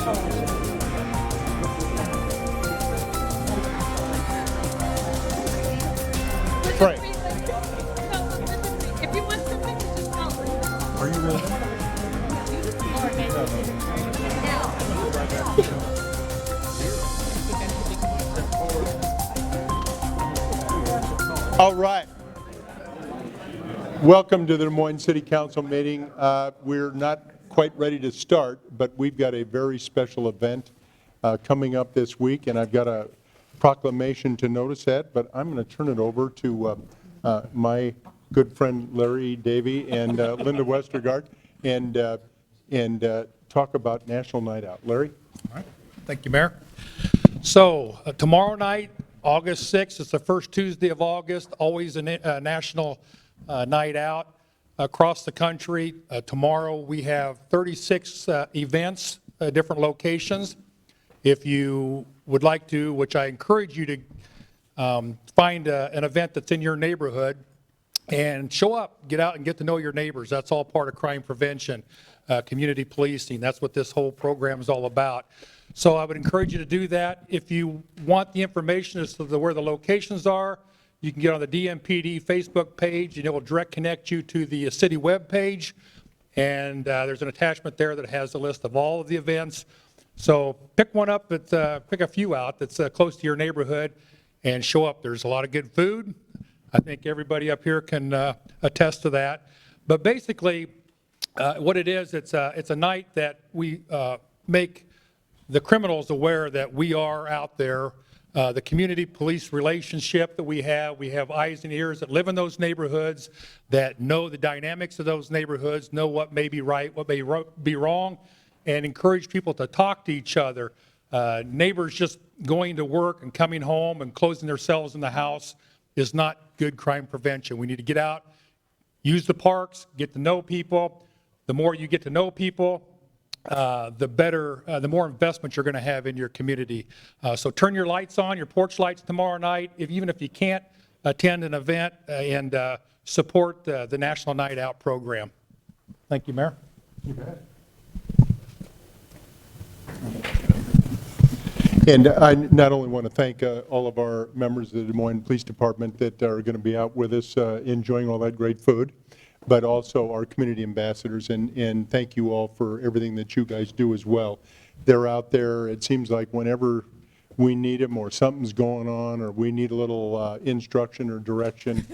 Frank, If you want something, just call me. are you ready? All right. Welcome to the Des Moines City Council meeting. We're not quite ready to start, but we've got a very special event coming up this week, and I've got a proclamation to notice that, but I'm going to turn it over to my good friend Larry Davey and Linda Westergaard and talk about National Night Out. Larry? All right. Thank you, Mayor. So tomorrow night, August 6th, it's the first Tuesday of August, always a national night out across the country. Tomorrow we have 36 events, different locations. If you would like to, which I encourage you to find an event that's in your neighborhood and show up, get out and get to know your neighbors. That's all part of crime prevention, community policing. That's what this whole program is all about. So I would encourage you to do that. If you want the information as to where the locations are, you can get on the DMPD Facebook page and it will direct connect you to the city web page. And there's an attachment there that has a list of all of the events. So pick one up, pick a few out that's close to your neighborhood and show up. There's a lot of good food. I think everybody up here can attest to that. But basically, what it is, it's a night that we make the criminals aware that we are out there. The community police relationship that we have eyes and ears that live in those neighborhoods, that know the dynamics of those neighborhoods, know what may be right, what may be wrong, and encourage people to talk to each other. Neighbors just going to work and coming home and closing themselves in the house is not good crime prevention. We need to get out, use the parks, get to know people. The more you get to know people, the better, the more investment you're going to have in your community. So turn your lights on, your porch lights tomorrow night, even if you can't attend an event, and support the National Night Out program. Thank you, Mayor. You bet. And I not only want to thank all of our members of the Des Moines Police Department that are going to be out with us enjoying all that great food, but also our community ambassadors, and thank you all for everything that you guys do as well. They're out there, it seems like whenever we need them or something's going on or we need a little instruction or direction,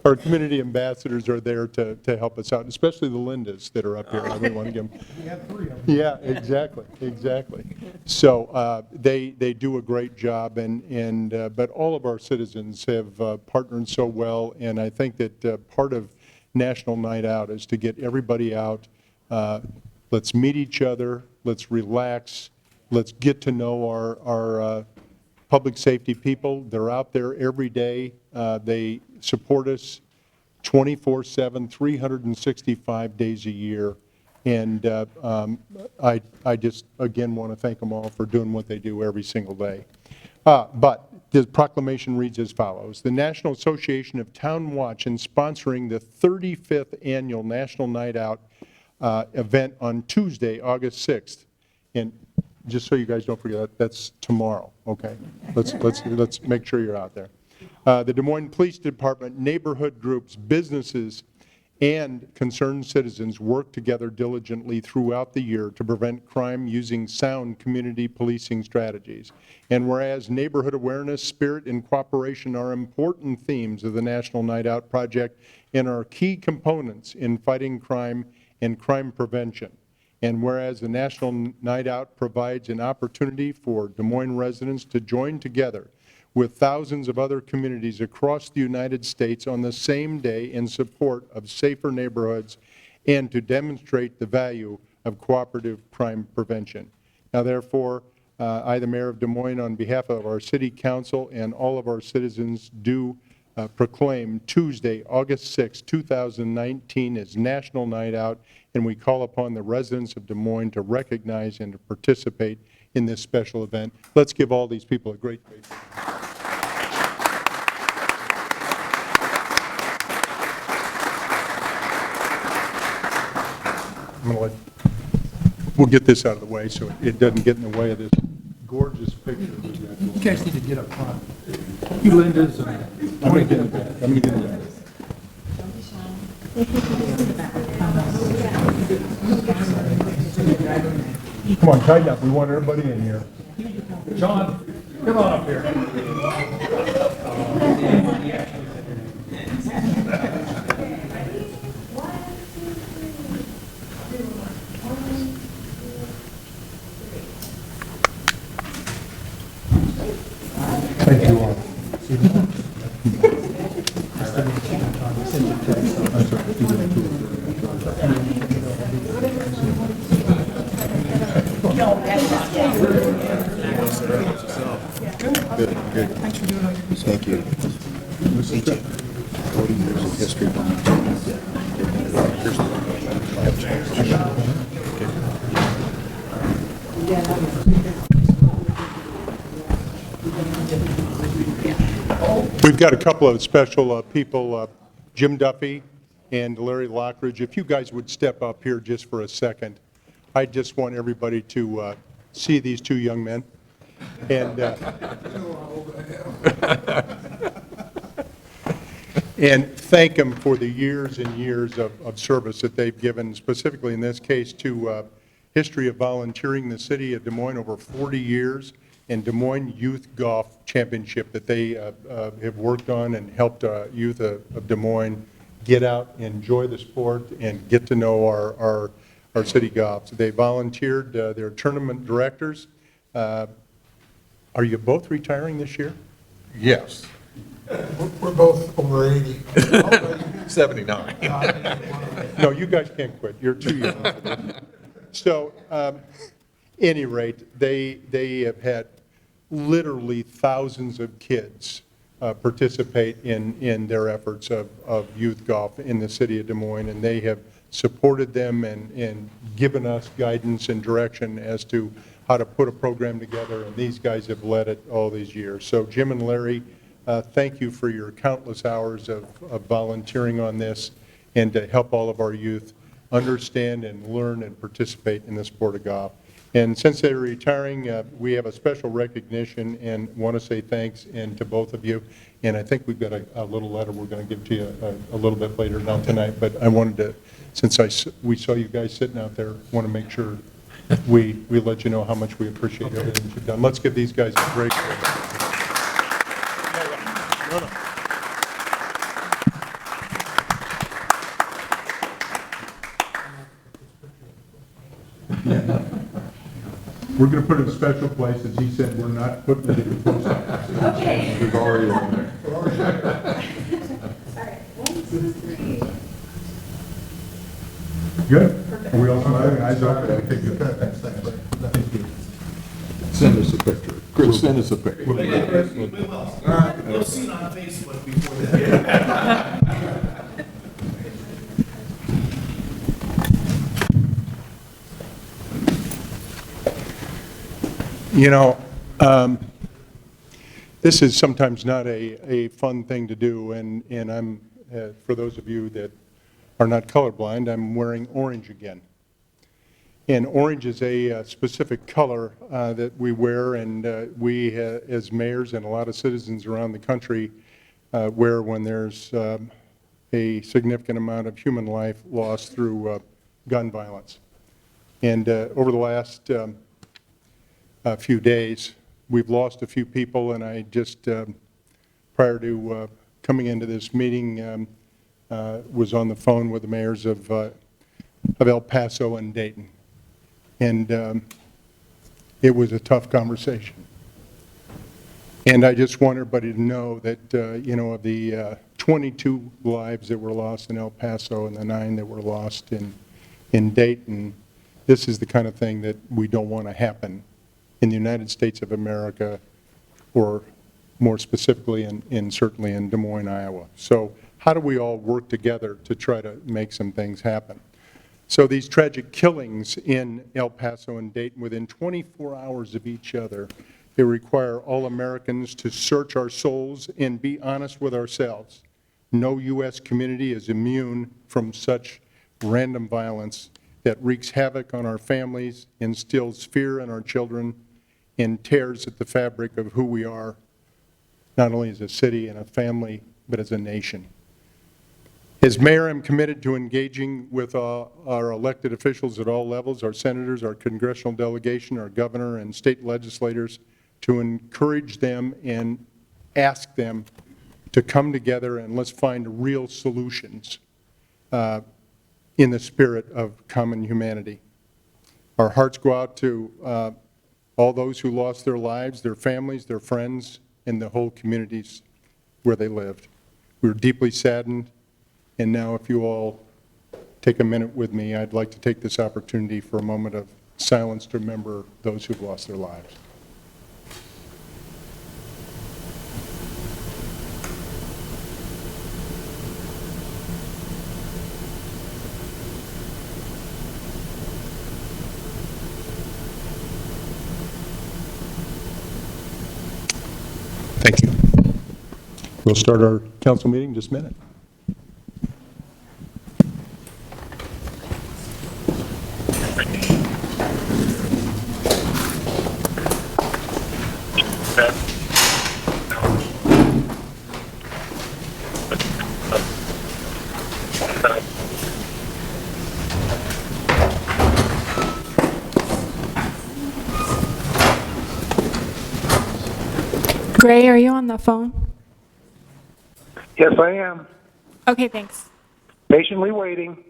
our community ambassadors are there to help us out, especially the Lindas that are up here. I really want to give them. We have 3 of them. Yeah, exactly. So they do a great job, but all of our citizens have partnered so well, and I think that part of National Night Out is to get everybody out. Let's meet each other. Let's relax. Let's get to know our public safety people. They're out there every day. They support us 24/7, 365 days a year. And I just, again, want to thank them all for doing what they do every single day. But the proclamation reads as follows. The National Association of Town Watch is sponsoring the 35th Annual National Night Out event on Tuesday, August 6th. And just so you guys don't forget, that's tomorrow, okay? Let's make sure you're out there. The Des Moines Police Department, neighborhood groups, businesses, and concerned citizens work together diligently throughout the year to prevent crime using sound community policing strategies. And whereas neighborhood awareness, spirit, and cooperation are important themes of the National Night Out Project and are key components in fighting crime and crime prevention. And whereas the National Night Out provides an opportunity for Des Moines residents to join together with thousands of other communities across the United States on the same day in support of safer neighborhoods and to demonstrate the value of cooperative crime prevention. Now, therefore, I, the Mayor of Des Moines, on behalf of our City Council and all of our citizens, do proclaim Tuesday, August 6, 2019 as National Night Out, and we call upon the residents of Des Moines to recognize and to participate in this special event. Let's give all these people a great hand. I'm going to let we'll get this out of the way so it doesn't get in the way of this gorgeous picture. You guys need to get up front. You Linda's and I'm going to get in the back. I'm going to get in the back. Come on, tighten up. We want everybody in here. John, come on up here. Thank you all. Thank you. 40 years of history. We've got a couple of special people, Jim Duffy and Larry Lockridge. If you guys would step up here just for a second. I just want everybody to see these two young men. And, and thank them for the years and years of service that they've given, specifically in this case to history of volunteering in the city of Des Moines over 40 years, and Des Moines Youth Golf Championship that they have worked on and helped youth of Des Moines get out, enjoy the sport, and get to know our city golf. So they volunteered, they're tournament directors. Are you both retiring this year? Yes, We're both over 80. 79. No, you guys can't quit. You're too young for this. So, any rate, they have had literally thousands of kids participate in their efforts of youth golf in the city of Des Moines, and they have supported them and given us guidance and direction as to how to put a program together, and these guys have led it all these years. So Jim and Larry, thank you for your countless hours of volunteering on this and to help all of our youth understand and learn and participate in the sport of golf. And since they're retiring, we have a special recognition and want to say thanks and to both of you. And I think we've got a little letter we're going to give to you a little bit later, not tonight, but I wanted to, since we saw you guys sitting out there, want to make sure we let you know how much we appreciate everything that you've done. Let's give these guys a break. We're going to put it in a special place, as he said, we're not putting it in the post office. Okay. We've already on there. All right, 1, 2, 3. Good? Are we all smiling? Eyes open? Okay, good. Thank you. Send us a picture. Chris, send us a picture. We will. All right, we'll see it on Facebook before that. You know, this is sometimes not a fun thing to do, and I'm, for those of you that are not colorblind, I'm wearing orange again. And orange is a specific color that we wear, and we as mayors and a lot of citizens around the country wear when there's a significant amount of human life lost through gun violence. And over the last few days, we've lost a few people, and I just, prior to coming into this meeting, was on the phone with the mayors of El Paso and Dayton. And it was a tough conversation. And I just want everybody to know that, you know, of the 22 lives that were lost in El Paso and the 9 that were lost in Dayton, this is the kind of thing that we don't want to happen in the United States of America, or more specifically certainly in Des Moines, Iowa. So how do we all work together to try to make some things happen? So these tragic killings in El Paso and Dayton within 24 hours of each other, they require all Americans to search our souls and be honest with ourselves. No U.S. community is immune from such random violence that wreaks havoc on our families, instills fear in our children, and tears at the fabric of who we are, not only as a city and a family, but as a nation. As mayor, I'm committed to engaging with our elected officials at all levels, our senators, our congressional delegation, our governor, and state legislators, to encourage them and ask them to come together and let's find real solutions in the spirit of common humanity. Our hearts go out to all those who lost their lives, their families, their friends, and the whole communities where they lived. We were deeply saddened. And now, if you all take a minute with me, I'd like to take this opportunity for a moment of silence to remember those who've lost their lives. Thank you. We'll start our council meeting in just a minute. Gray, are you on the phone? Yes, I am. Okay, thanks. Patiently waiting.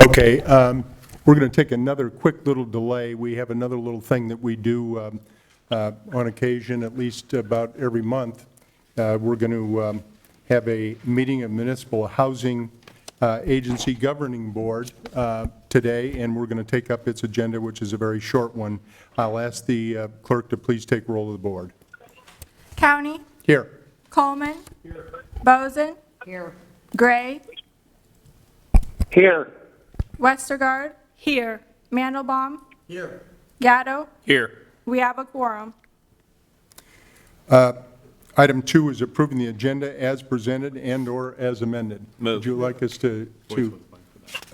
Okay, we're going to take another quick little delay. We have another little thing that we do on occasion, at least about every month. We're going to have a meeting of Municipal Housing Agency Governing Board today, and we're going to take up its agenda, which is a very short one. I'll ask the clerk to please take roll of the board. County, Here. Coleman. Here. Boson. Here. Gray. Here. Westergaard. Here. Mandelbaum. Here. Gatto. Here. We have a quorum. Item 2 is approving the agenda as presented and/or as amended. Move. Would you like us to?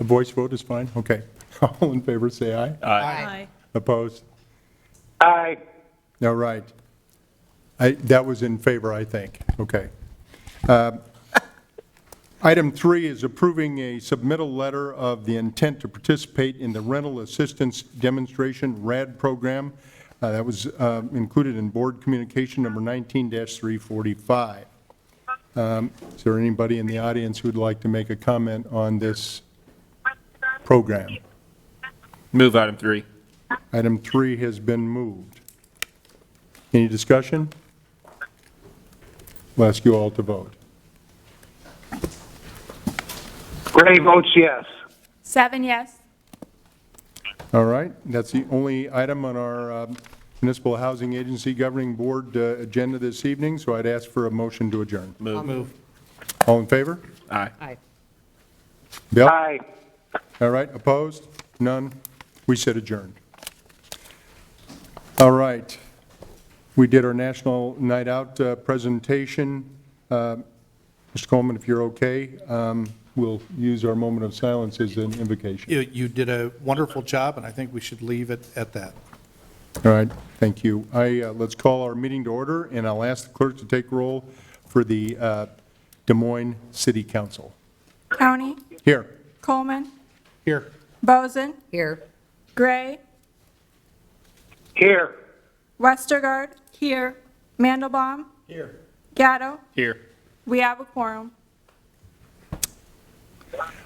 A voice vote is fine? Okay. All in favor, say aye. Aye. Opposed? Aye. All right. That was in favor, I think. Okay. Item 3 is approving a submittal letter of the intent to participate in the Rental Assistance Demonstration RAD program. That was included in Board Communication number 19-345. Is there anybody in the audience who would like to make a comment on this program? Move item 3. Item 3 has been moved. Any discussion? We'll ask you all to vote. Gray votes yes. 7 yes. All right, that's the only item on our Municipal Housing Agency Governing Board agenda this evening, so I'd ask for a motion to adjourn. Move. All in favor? Aye. Aye. Bill? Aye. All right, opposed? None? We said adjourned. All right, we did our National Night Out presentation. Mr. Coleman, if you're okay, we'll use our moment of silence as an invocation. You did a wonderful job, and I think we should leave it at that. All right, thank you. Let's call our meeting to order, and I'll ask the clerk to take roll for the Des Moines City Council. County, Here. Coleman. Here. Boson. Here. Gray. Here. Westergaard. Here. Mandelbaum. Here. Gatto. Here. We have a quorum.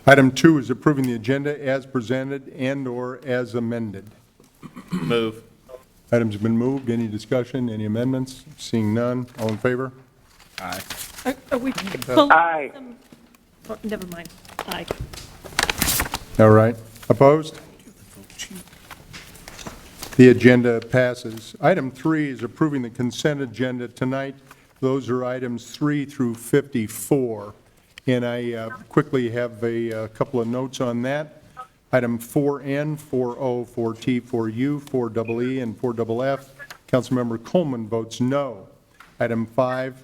Item 2 is approving the agenda as presented and/or as amended. Move. Items have been moved. Any discussion, any amendments? Seeing none, all in favor? Aye. Are we? Aye. Oh, never mind. Aye. All right. Opposed? The agenda passes. Item 3 is approving the consent agenda tonight. Those are items 3 through 54. And I quickly have a couple of notes on that. Item 4N, 4O, 4T, 4U, 4EE, and 4FF, Councilmember Coleman votes no. Item 5,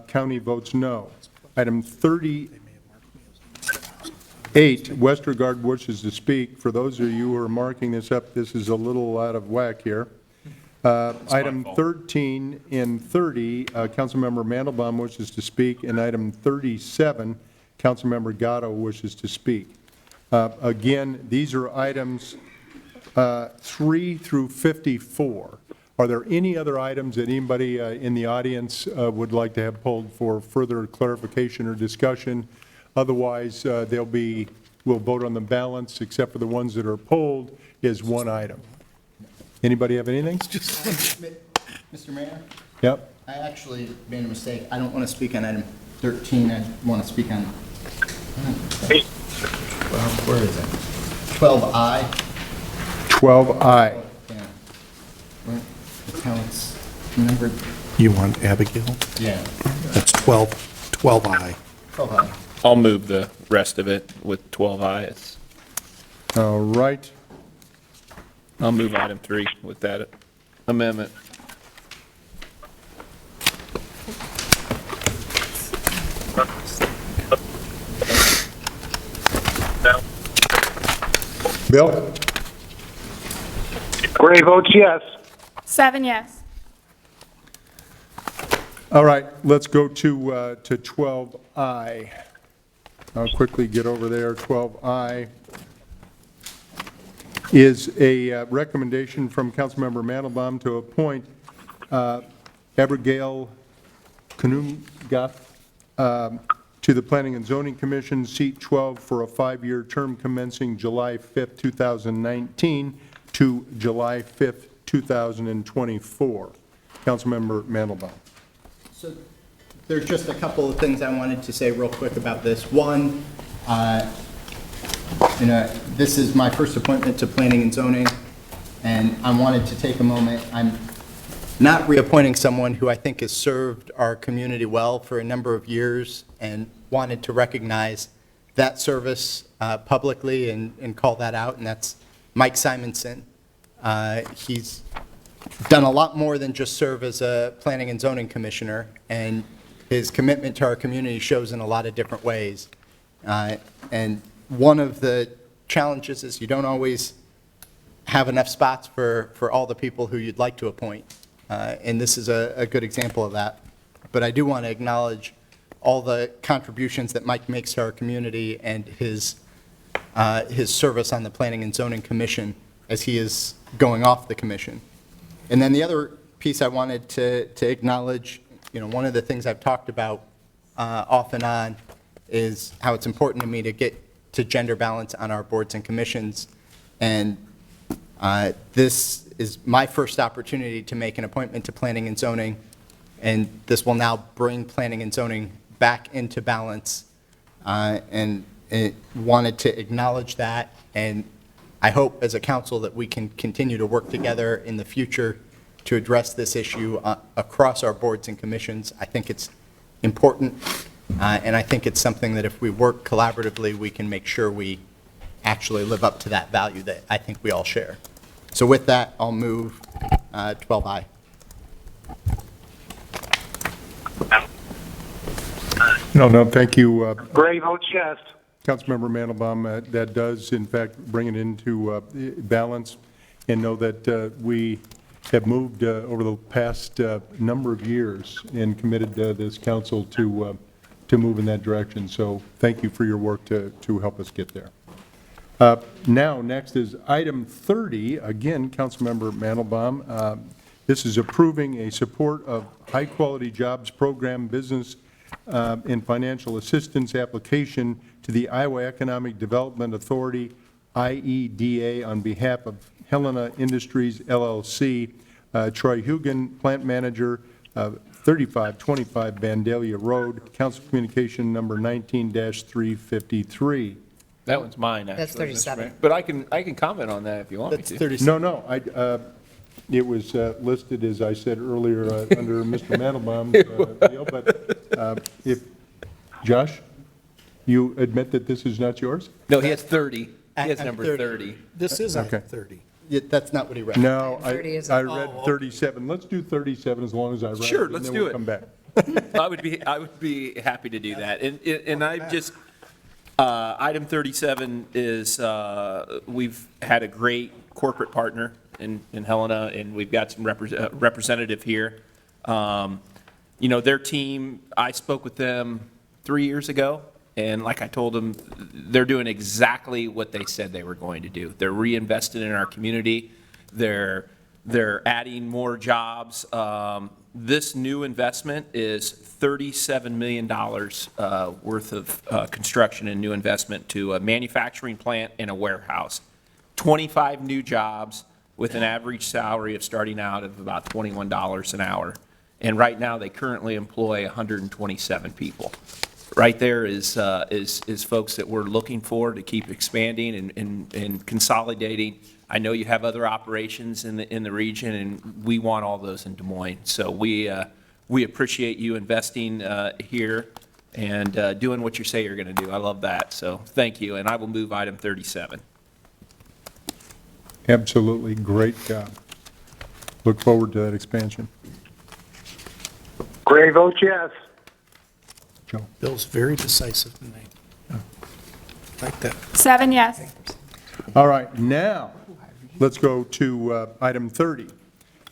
county votes no. Item 38, Westergaard wishes to speak. For those of you who are marking this up, this is a little out of whack here. Item 13 and 30, Councilmember Mandelbaum wishes to speak, and item 37, Councilmember Gatto wishes to speak. Again, these are items 3 through 54. Are there any other items that anybody in the audience would like to have pulled for further clarification or discussion? Otherwise, we'll vote on the balance, except for the ones that are pulled, is one item. Anybody have anything? Mr. Mayor, Yep. I actually made a mistake. I don't want to speak on item 13. I want to speak on, well, where is it? 12I. 12I. Yeah. Where, that's how it's numbered. You want Abigail? Yeah, That's 12I. 12I. I'll move the rest of it with 12I. All right. I'll move item 3 with that amendment. Bill? Gray votes yes. 7 yes. All right, let's go to 12I. I'll quickly get over there. 12I is a recommendation from Councilmember Mandelbaum to appoint Abigail Kanunga to the Planning and Zoning Commission, seat 12, for a 5-year term commencing July 5th, 2019 to July 5th, 2024. Councilmember Mandelbaum. So there's just a couple of things I wanted to say real quick about this. One, this is my first appointment to Planning and Zoning, and I wanted to take a moment. I'm not reappointing someone who I think has served our community well for a number of years, and wanted to recognize that service publicly and call that out, and that's Mike Simonson. He's done a lot more than just serve as a Planning and Zoning Commissioner, and his commitment to our community shows in a lot of different ways. And one of the challenges is you don't always have enough spots for all the people who you'd like to appoint. And this is a good example of that. But I do want to acknowledge all the contributions that Mike makes to our community and his service on the Planning and Zoning Commission as he is going off the commission. And then the other piece I wanted to acknowledge, one of the things I've talked about off and on is how it's important to me to get to gender balance on our boards and commissions. And this is my first opportunity to make an appointment to Planning and Zoning, and this will now bring Planning and Zoning back into balance. And it wanted to acknowledge that, and I hope as a council that we can continue to work together in the future to address this issue across our boards and commissions. I think it's important, and I think it's something that if we work collaboratively, we can make sure we actually live up to that value that I think we all share. So with that, I'll move 12I. No, thank you. Gray votes yes. Councilmember Mandelbaum, that does, in fact, bring it into balance, and know that we have moved over the past number of years and committed this council to move in that direction. So thank you for your work to help us get there. Now, next is item 30. Again, Councilmember Mandelbaum. This is approving a support of high-quality jobs program business and financial assistance application to the Iowa Economic Development Authority, IEDA, on behalf of Helena Industries, LLC. Troy Hugan, Plant Manager, 3525 Vandalia Road, Council Communication number 19-353. That one's mine, actually. That's 37. Mr. Mayor. But I can comment on that if you want me That's to. 37. No, it was listed, as I said earlier, under Mr. Mandelbaum's deal, but if, Josh, you admit that this is not yours? No, he has 30. He has I'm number 30. This is item Okay. 30. Yeah, that's not what he read. No, 30 is- I read 37. Let's do 37 as long as I read it. Sure, and let's then do we'll it. come back. I would be happy to do that. And I just, item 37 is, we've had a great corporate partner in Helena, and we've got some representative here. Their team, I spoke with them 3 years ago, and like I told them, they're doing exactly what they said they were going to do. They're reinvesting in our community. They're adding more jobs. This new investment is $37 million worth of construction and new investment to a manufacturing plant and a warehouse. 25 new jobs with an average salary of starting out of about $21 an hour. And right now, they currently employ 127 people. Right there is folks that we're looking for to keep expanding and consolidating. I know you have other operations in the region, and we want all those in Des Moines. So we appreciate you investing here and doing what you say you're going to do. I love that. So thank you, and I will move item 37. Absolutely, great job. Look forward to that expansion. Gray votes yes. Joe? Bill's very decisive tonight. Like that. 7 yes. All right, now, let's go to item 30.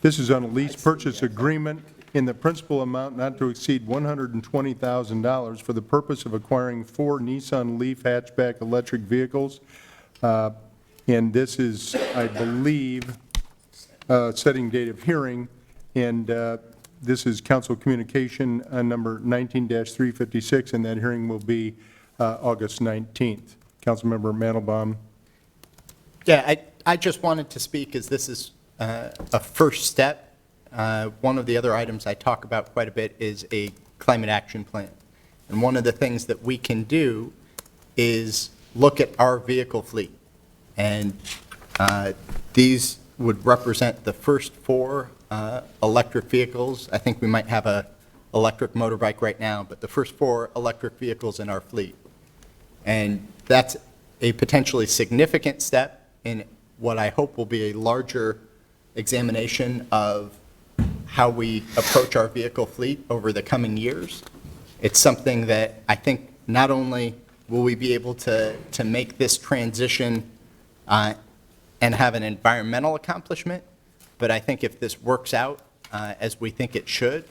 This is on a lease purchase agreement in the principal amount not to exceed $120,000 for the purpose of acquiring 4 Nissan Leaf hatchback electric vehicles. And this is, I believe, setting date of hearing, and this is council communication number 19-356, and that hearing will be August 19th. Councilmember Mandelbaum. Yeah, I just wanted to speak as this is a first step. One of the other items I talk about quite a bit is a climate action plan. And one of the things that we can do is look at our vehicle fleet. And these would represent the first 4 electric vehicles. I think we might have a electric motorbike right now, but the first 4 electric vehicles in our fleet. And that's a potentially significant step in what I hope will be a larger examination of how we approach our vehicle fleet over the coming years. It's something that I think not only will we be able to make this transition and have an environmental accomplishment, but I think if this works out as we think it should,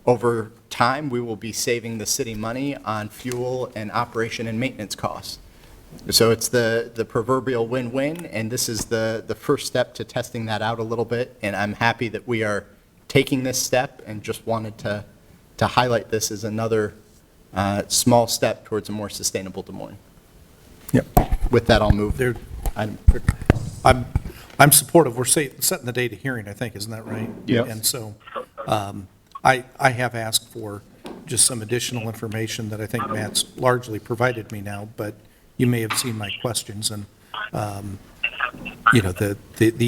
over time, we will be saving the city money on fuel and operation and maintenance costs. So it's the proverbial win-win, and this is the first step to testing that out a little bit, and I'm happy that we are taking this step and just wanted to highlight this as another small step towards a more sustainable Des Moines. Yep. With that, I'll move. There- Item- I'm supportive. We're setting the date of hearing, I think, isn't that right? Yes. And so I have asked for just some additional information that I think Matt's largely provided me now, but you may have seen my questions and, the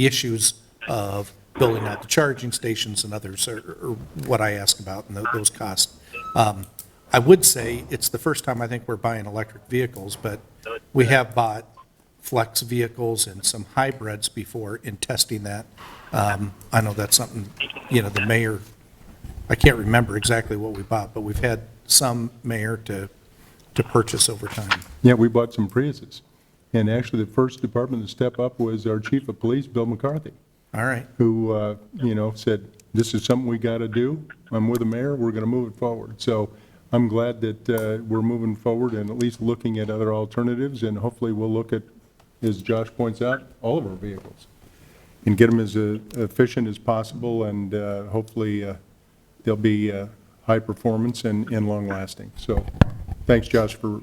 issues of building out the charging stations and others are what I ask about and those costs. I would say it's the first time I think we're buying electric vehicles, but we have bought flex vehicles and some hybrids before in testing that. I know that's something, the mayor, I can't remember exactly what we bought, but we've had some mayor to purchase over time. Yeah, we bought some Priuses. And actually, the first department to step up was our chief of police, Bill McCarthy, All right. who, said, this is something we got to do. I'm with the mayor, we're going to move it forward. So I'm glad that we're moving forward and at least looking at other alternatives, and hopefully we'll look at, as Josh points out, all of our vehicles and get them as efficient as possible, and hopefully they'll be high performance and long-lasting. So thanks, Josh, for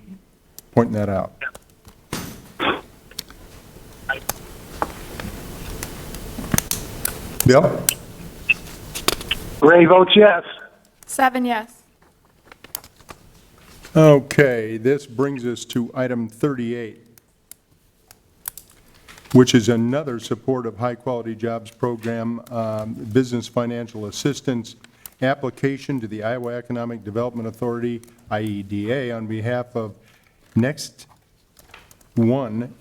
pointing that out. Bill? Gray votes yes. 7 yes. Okay, this brings us to item 38, which is another support of high-quality jobs program, business financial assistance, application to the Iowa Economic Development Authority, IEDA, on behalf of Next One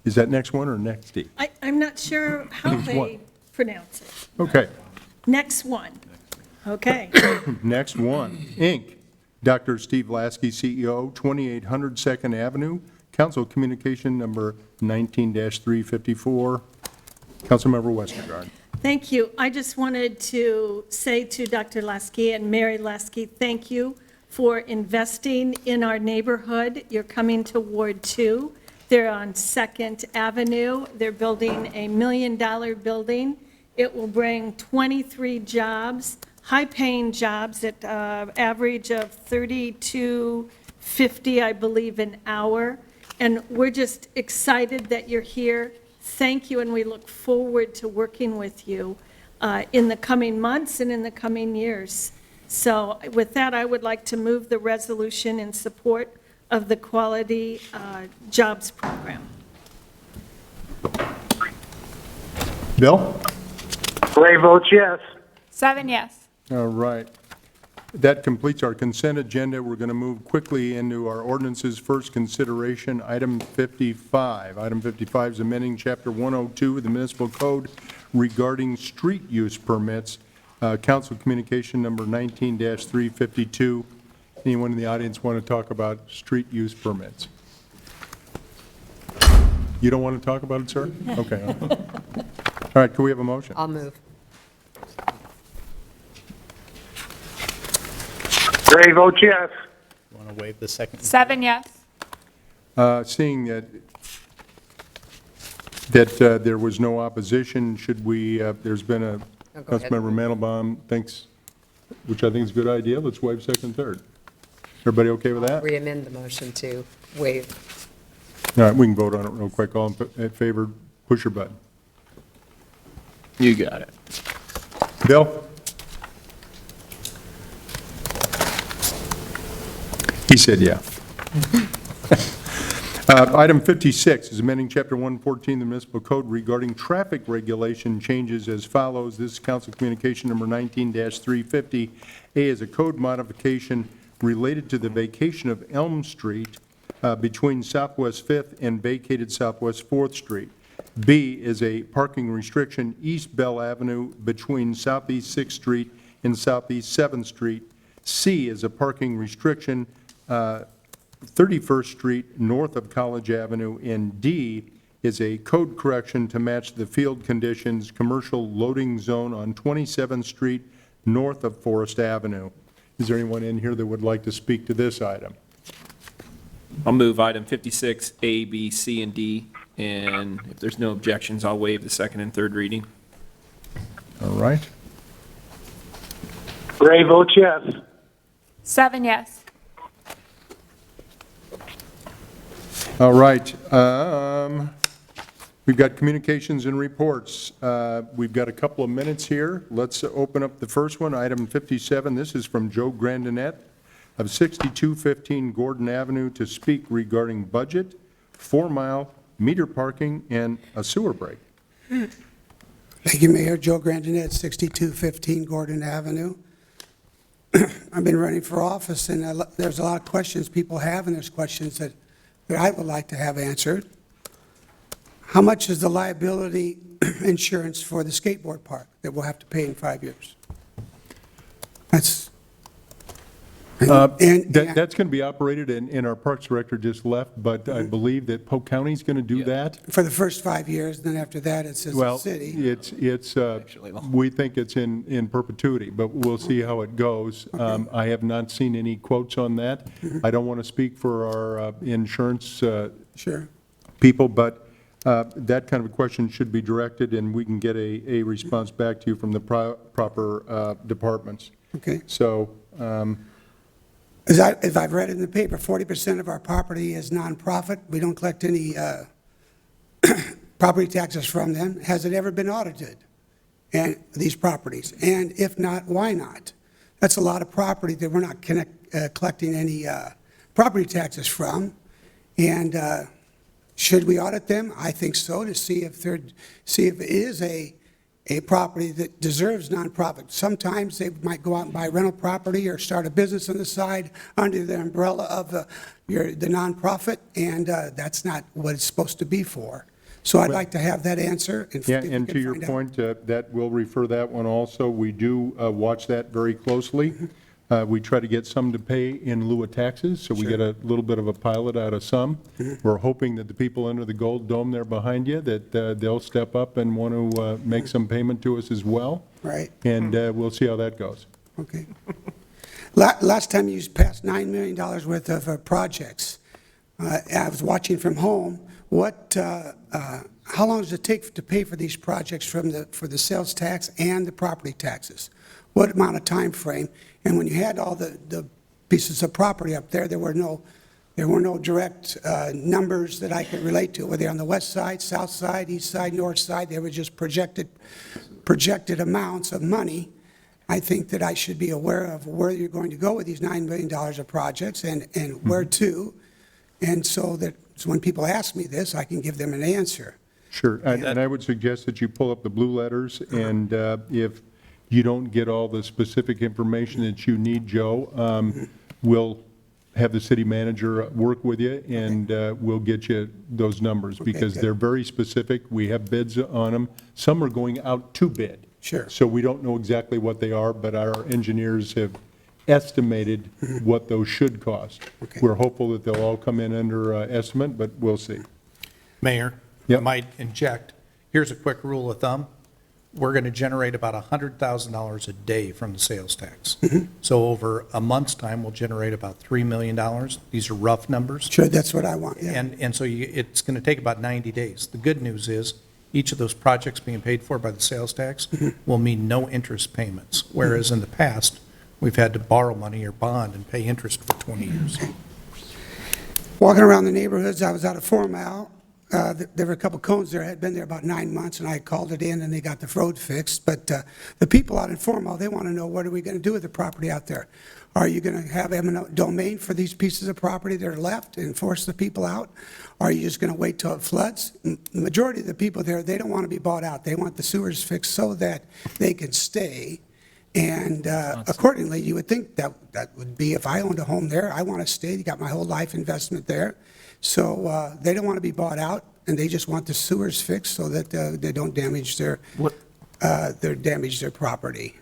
Is that next one or next D? I'm not sure how Next they one. pronounce it. Okay, Next one. Okay. next one, Inc. Dr. Steve Lasky, CEO, 2800 2nd Avenue, Council Communication number 19-354. Councilmember Westergaard. Thank you. I just wanted to say to Dr. Lasky and Mary Lasky, thank you for investing in our neighborhood. You're coming to Ward 2. They're on 2nd Avenue. They're building a $1 million building. It will bring 23 jobs, high-paying jobs at average of $32.50, I believe, an hour. And we're just excited that you're here. Thank you, and we look forward to working with you in the coming months and in the coming years. So with that, I would like to move the resolution in support of the Quality Jobs Program. Bill? Gray votes yes. 7 yes. All right. That completes our consent agenda. We're going to move quickly into our ordinances. First consideration, item 55. Item 55 is amending Chapter 102 of the Municipal Code regarding street use permits. Council Communication number 19-352. Anyone in the audience want to talk about street use permits? You don't want to talk about it, sir? Okay. All right, can we have a motion? I'll move. Gray votes yes. Want to waive the second? 7 yes. Seeing that there was no opposition, should we, there's been a, Oh, go ahead. Councilmember Mandelbaum thinks, which I think is a good idea, let's waive second and third. Everybody okay with that? Re-amend the motion to waive. All right, we can vote on it real quick. All in favor, push your button. You got it. Bill? He said yeah. Item 56 is amending Chapter 114 of the Municipal Code regarding traffic regulation changes as follows. This is Council Communication number 19-350. A is a code modification related to the vacation of Elm Street between Southwest 5th and vacated Southwest 4th Street. B is a parking restriction East Bell Avenue between Southeast 6th Street and Southeast 7th Street. C is a parking restriction 31st Street north of College Avenue, and D is a code correction to match the field conditions commercial loading zone on 27th Street north of Forest Avenue. Is there anyone in here that would like to speak to this item? I'll move item 56, A, B, C, and D, and if there's no objections, I'll waive the second and third reading. All right. Gray votes yes. 7 yes. All right. We've got communications and reports. We've got a couple of minutes here. Let's open up the first one, item 57. This is from Joe Grandinet of 6215 Gordon Avenue to speak regarding budget, 4-mile meter parking, and a sewer break. Thank you, Mayor. Joe Grandinet, 6215 Gordon Avenue. I've been running for office, and there's a lot of questions people have, and there's questions that I would like to have answered. How much is the liability insurance for the skateboard park that we'll have to pay in 5 years? That's... That's going to be operated, and our Parks Director just left, but I believe that Polk County is going to do that. For the first 5 years, then after that, it's the city. We think it's in perpetuity, but we'll see how it goes. I have not seen any quotes on that. I don't want to speak for our insurance Sure. people, but that kind of a question should be directed, and we can get a response back to you from the proper departments. Okay. So, As I've read in the paper, 40% of our property is nonprofit. We don't collect any property taxes from them. Has it ever been audited, and these properties? And if not, why not? That's a lot of property that we're not collecting any property taxes from. And should we audit them? I think so, to see if it is a property that deserves nonprofit. Sometimes they might go out and buy rental property or start a business on the side under the umbrella of the nonprofit, and that's not what it's supposed to be for. So I'd like to have that answer. Yeah, if we and can to your find out. point, that will refer that one also. We do watch that very closely. We try to get some to pay in lieu of taxes, so we get a little bit of a pilot out of some. We're hoping that the people under the gold dome there behind you, that they'll step up and want to make some payment to us as well. Right. And we'll see how that goes. Okay. Last time you passed $9 million worth of projects. I was watching from home. How long does it take to pay for these projects for the sales tax and the property taxes? What amount of time frame? And when you had all the pieces of property up there, there were no direct numbers that I could relate to. Were they on the west side, south side, east side, north side? They were just projected amounts of money. I think that I should be aware of where you're going to go with these $9 million of projects and where to. And so that when people ask me this, I can give them an answer. Sure, and I would suggest that you pull up the blue letters, and if you don't get all the specific information that you need, Joe, we'll have the city manager work with you, and we'll get you those numbers, because good. they're very specific. We have bids on them. Some are going out to bid. Sure. So we don't know exactly what they are, but our engineers have estimated what those should cost. Okay. We're hopeful that they'll all come in under estimate, but we'll see. Mayor, Yep. I might inject, here's a quick rule of thumb. We're going to generate about $100,000 a day from the sales tax. So over a month's time, we'll generate about $3 million. These are rough numbers. Sure, that's what I want, yeah. And so it's going to take about 90 days. The good news is, each of those projects being paid for by the sales tax will mean no interest payments, whereas in the past, we've had to borrow money or bond and pay interest for 20 years. Walking around the neighborhoods, I was out of 4 Mile. There were a couple cones there. I had been there about 9 months, and I called it in, and they got the road fixed. But the people out in 4 Mile, they want to know, what are we going to do with the property out there? Are you going to have eminent domain for these pieces of property that are left and force the people out? Are you just going to wait till it floods? The majority of the people there, they don't want to be bought out. They want the sewers fixed so that they can stay. And accordingly, you would think that would be, if I owned a home there, I want to stay. You got my whole life investment there. So they don't want to be bought out, and they just want the sewers fixed so that they don't damage their property.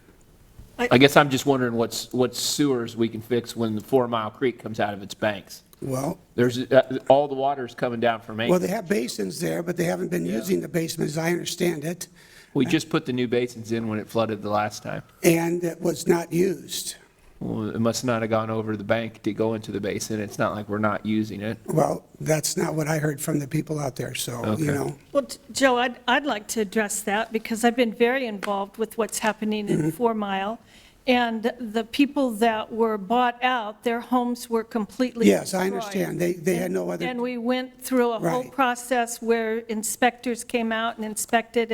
I guess I'm just wondering what sewers we can fix when the 4 Mile Creek comes out of its banks. Well, There's, all the water's coming down from well, Maine. they have basins there, but they haven't been using the basement, as I understand it, We just put the new basins in when it flooded the last time. and it was not used. Well, it must not have gone over the bank to go into the basin. It's not like we're not using it. Well, that's not what I heard from the people out there, so, you Okay. know. Well, Joe, I'd like to address that because I've been very involved with what's happening in 4 Mile. And the people that were bought out, their homes were completely Yes, I destroyed. understand. They had no other. And we went through a whole Right. process where inspectors came out and inspected,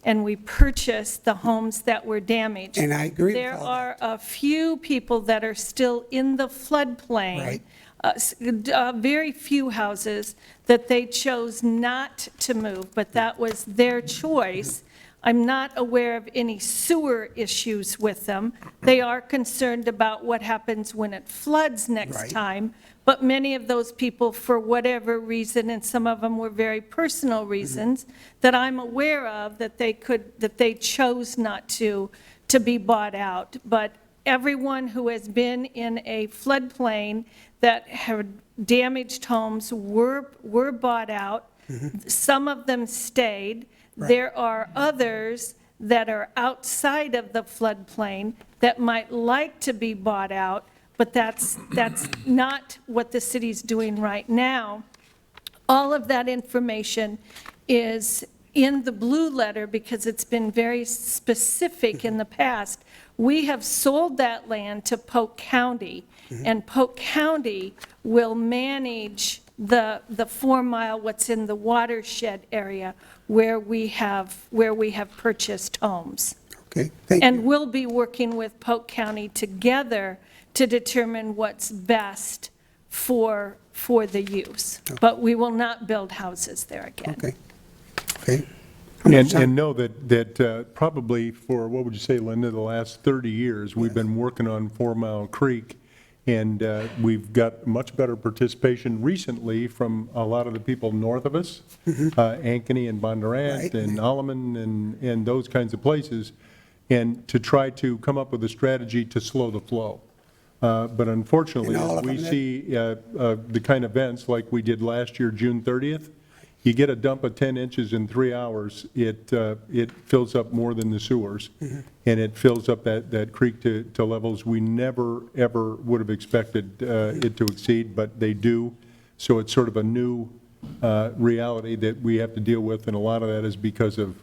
and we purchased the homes that were damaged. And I agree with There all are a few people that are still in the floodplain. Right. Very few houses that they chose not to move, but that was their choice. I'm not aware of any sewer issues with them. They are concerned about what happens when it floods next Right. time, but many of those people, for whatever reason, and some of them were very personal reasons, that I'm aware of, that they chose not to be bought out. But everyone who has been in a floodplain that had damaged homes were bought out. Some of them stayed. There are others that are outside of the floodplain that might like to be bought out, but that's not what the city's doing right now. All of that information is in the blue letter because it's been very specific in the past. We have sold that land to Polk County, and Polk County will manage the 4 Mile, what's in the watershed area where we have purchased homes. Okay, thank you. And we'll be working with Polk County together to determine what's best for the use. But we will not build houses there again. Okay, okay. How much time? And know that probably for, what would you say, Linda, the last 30 years, we've been working on 4 Mile Creek, And we've got much better participation recently from a lot of the people north of us, Ankeny and Bondurant Right. and Alleman and those kinds of places, and to try to come up with a strategy to slow the flow. But unfortunately, And all as of we them that- see the kind of events like we did last year, June 30th, you get a dump of 10 inches in 3 hours, it fills up more than the sewers, and it fills up that creek to levels we never, ever would have expected it to exceed, but they do. So it's sort of a new reality that we have to deal with, and a lot of that is because of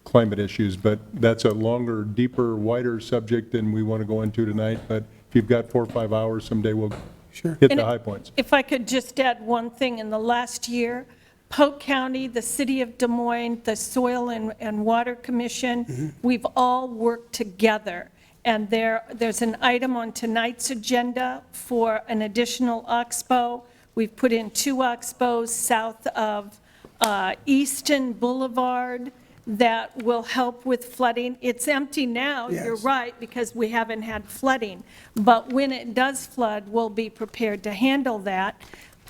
climate issues. But that's a longer, deeper, wider subject than we want to go into tonight. But if you've got 4 or 5 hours, someday we'll Sure. hit And the high points. If I could just add one thing, in the last year, Polk County, the City of Des Moines, the Soil and Water Commission, we've all worked together. And there's an item on tonight's agenda for an additional oxbow. We've put in 2 oxbows south of Easton Boulevard that will help with flooding. It's empty now, you're Yes. right, because we haven't had flooding. But when it does flood, we'll be prepared to handle that.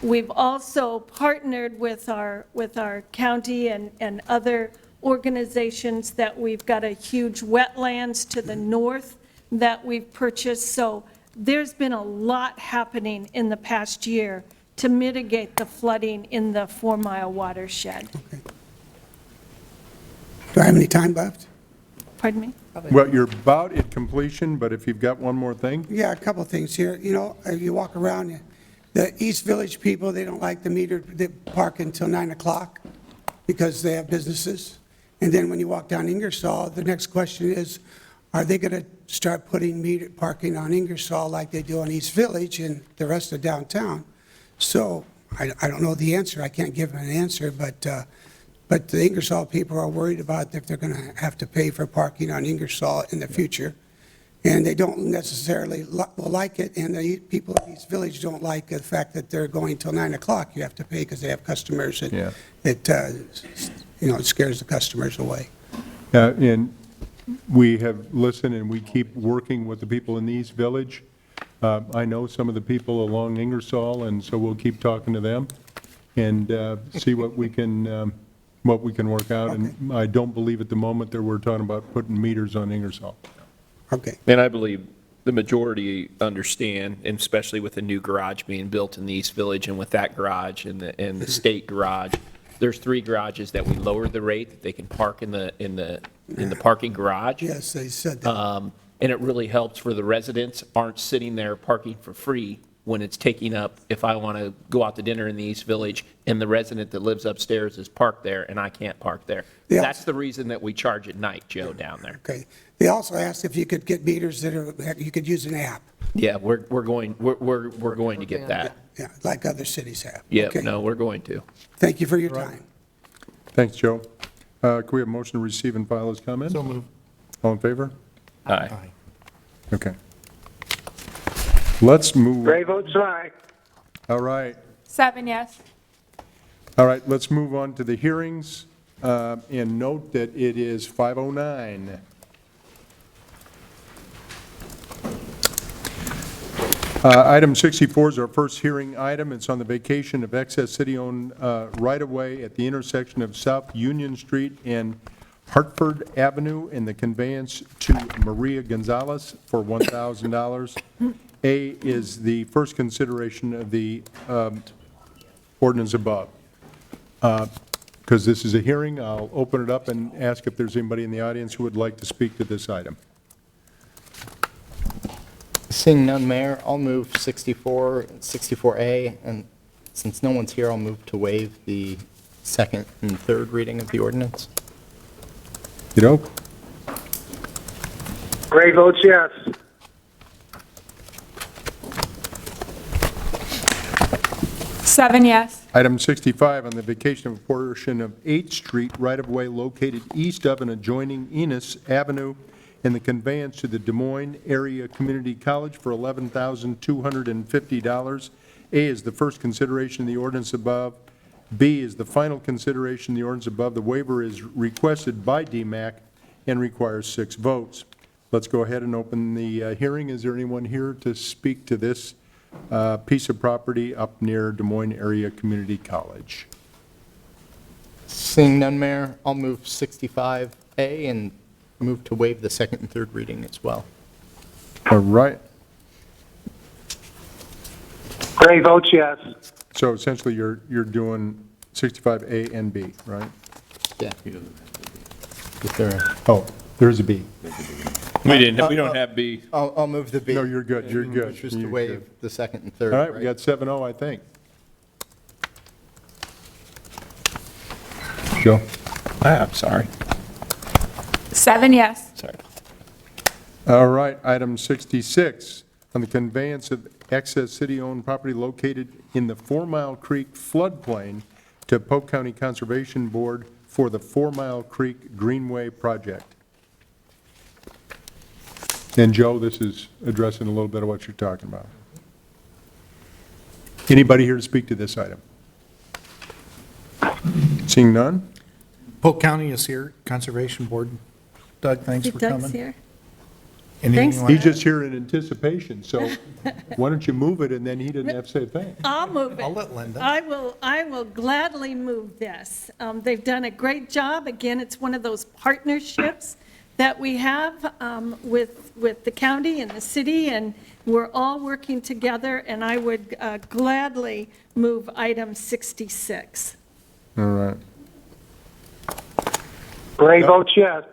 We've also partnered with our county and other organizations that we've got a huge wetlands to the north that we've purchased. So there's been a lot happening in the past year to mitigate the flooding in the 4-mile watershed. Do I have any time left? Pardon me? Well, you're about at completion, but if you've got one more thing? Yeah, a couple of things here. You know, you walk around, the East Village people, they don't like the metered park until 9 o'clock because they have businesses. And then when you walk down Ingersoll, the next question is, are they going to start putting metered parking on Ingersoll like they do on East Village and the rest of downtown? So I don't know the answer. I can't give an answer, but the Ingersoll people are worried about if they're going to have to pay for parking on Ingersoll in the future. And they don't necessarily like it, and the people in East Village don't like the fact that they're going till 9 o'clock. You have to pay because they have customers, and Yeah. it scares the customers away. And we have listened and we keep working with the people in the East Village. I know some of the people along Ingersoll, and so we'll keep talking to them and see what we can work out. And I don't believe at the moment that we're talking about putting meters on Ingersoll. Okay. And I believe the majority understand, and especially with the new garage being built in the East Village, and with that garage and the state garage, there's 3 garages that we lowered the rate that they can park in the parking garage. Yes, they said that. And it really helps for the residents aren't sitting there parking for free when it's taking up, if I want to go out to dinner in the East Village and the resident that lives upstairs is parked there and I can't park there. Yeah. That's the reason that we charge at night, Joe, down there. Okay. They also asked if you could get meters you could use an app, Yeah, we're going to get that. yeah, like other cities have. Yeah, Okay. no, we're going to. Thank you for your time. Thanks, Joe. Can we have a motion to receive and file as comment? So moved. All in favor? Aye. Okay. Let's move, Ray votes aye. all right. 7 yes. All right, let's move on to the hearings, and note that it is 5:09. Item 64 is our first hearing item. It's on the vacation of excess city-owned right-of-way at the intersection of South Union Street and Hartford Avenue, and the conveyance to Maria Gonzalez for $1,000. A is the first consideration of the ordinance above. Because this is a hearing, I'll open it up and ask if there's anybody in the audience who would like to speak to this item. Seeing none, Mayor, I'll move 64A, and since no one's here, I'll move to waive the second and third reading of the ordinance. You know, Ray votes yes. Seven yes. item 65 on the vacation of a portion of 8th Street right-of-way located east of and adjoining Enos Avenue and the conveyance to the Des Moines Area Community College for $11,250. A is the first consideration of the ordinance above. B is the final consideration of the ordinance above. The waiver is requested by DMAC and requires 6 votes. Let's go ahead and open the hearing. Is there anyone here to speak to this piece of property up near Des Moines Area Community College. Seeing none, Mayor, I'll move 65A and move to waive the second and third reading as well. All right. Gray votes yes. So essentially, you're doing 65A and B, right? Yeah. If there- Oh, there's a B. We don't have B. I'll move the B. No, you're good, you're good. Which was to You're waive good. the second and third, All right, we got 7-0, I think. Joe? I'm sorry. 7 yes. Sorry. All right, item 66, on the conveyance of excess city-owned property located in the 4 Mile Creek floodplain to Polk County Conservation Board for the 4 Mile Creek Greenway project. And Joe, this is addressing a little bit of what you're talking about. Anybody here to speak to this item? Seeing none? Polk County is here, Conservation Board. Doug, thanks for coming. Doug's here. Anything Thanks, you wanna He's just here in anticipation, so why don't you move it, and then he doesn't have to say a thing. I'll move it. I'll let Linda. I will gladly move this. They've done a great job. Again, it's one of those partnerships that we have with the county and the city, and we're all working together, and I would gladly move item 66. All right. Gray votes yes.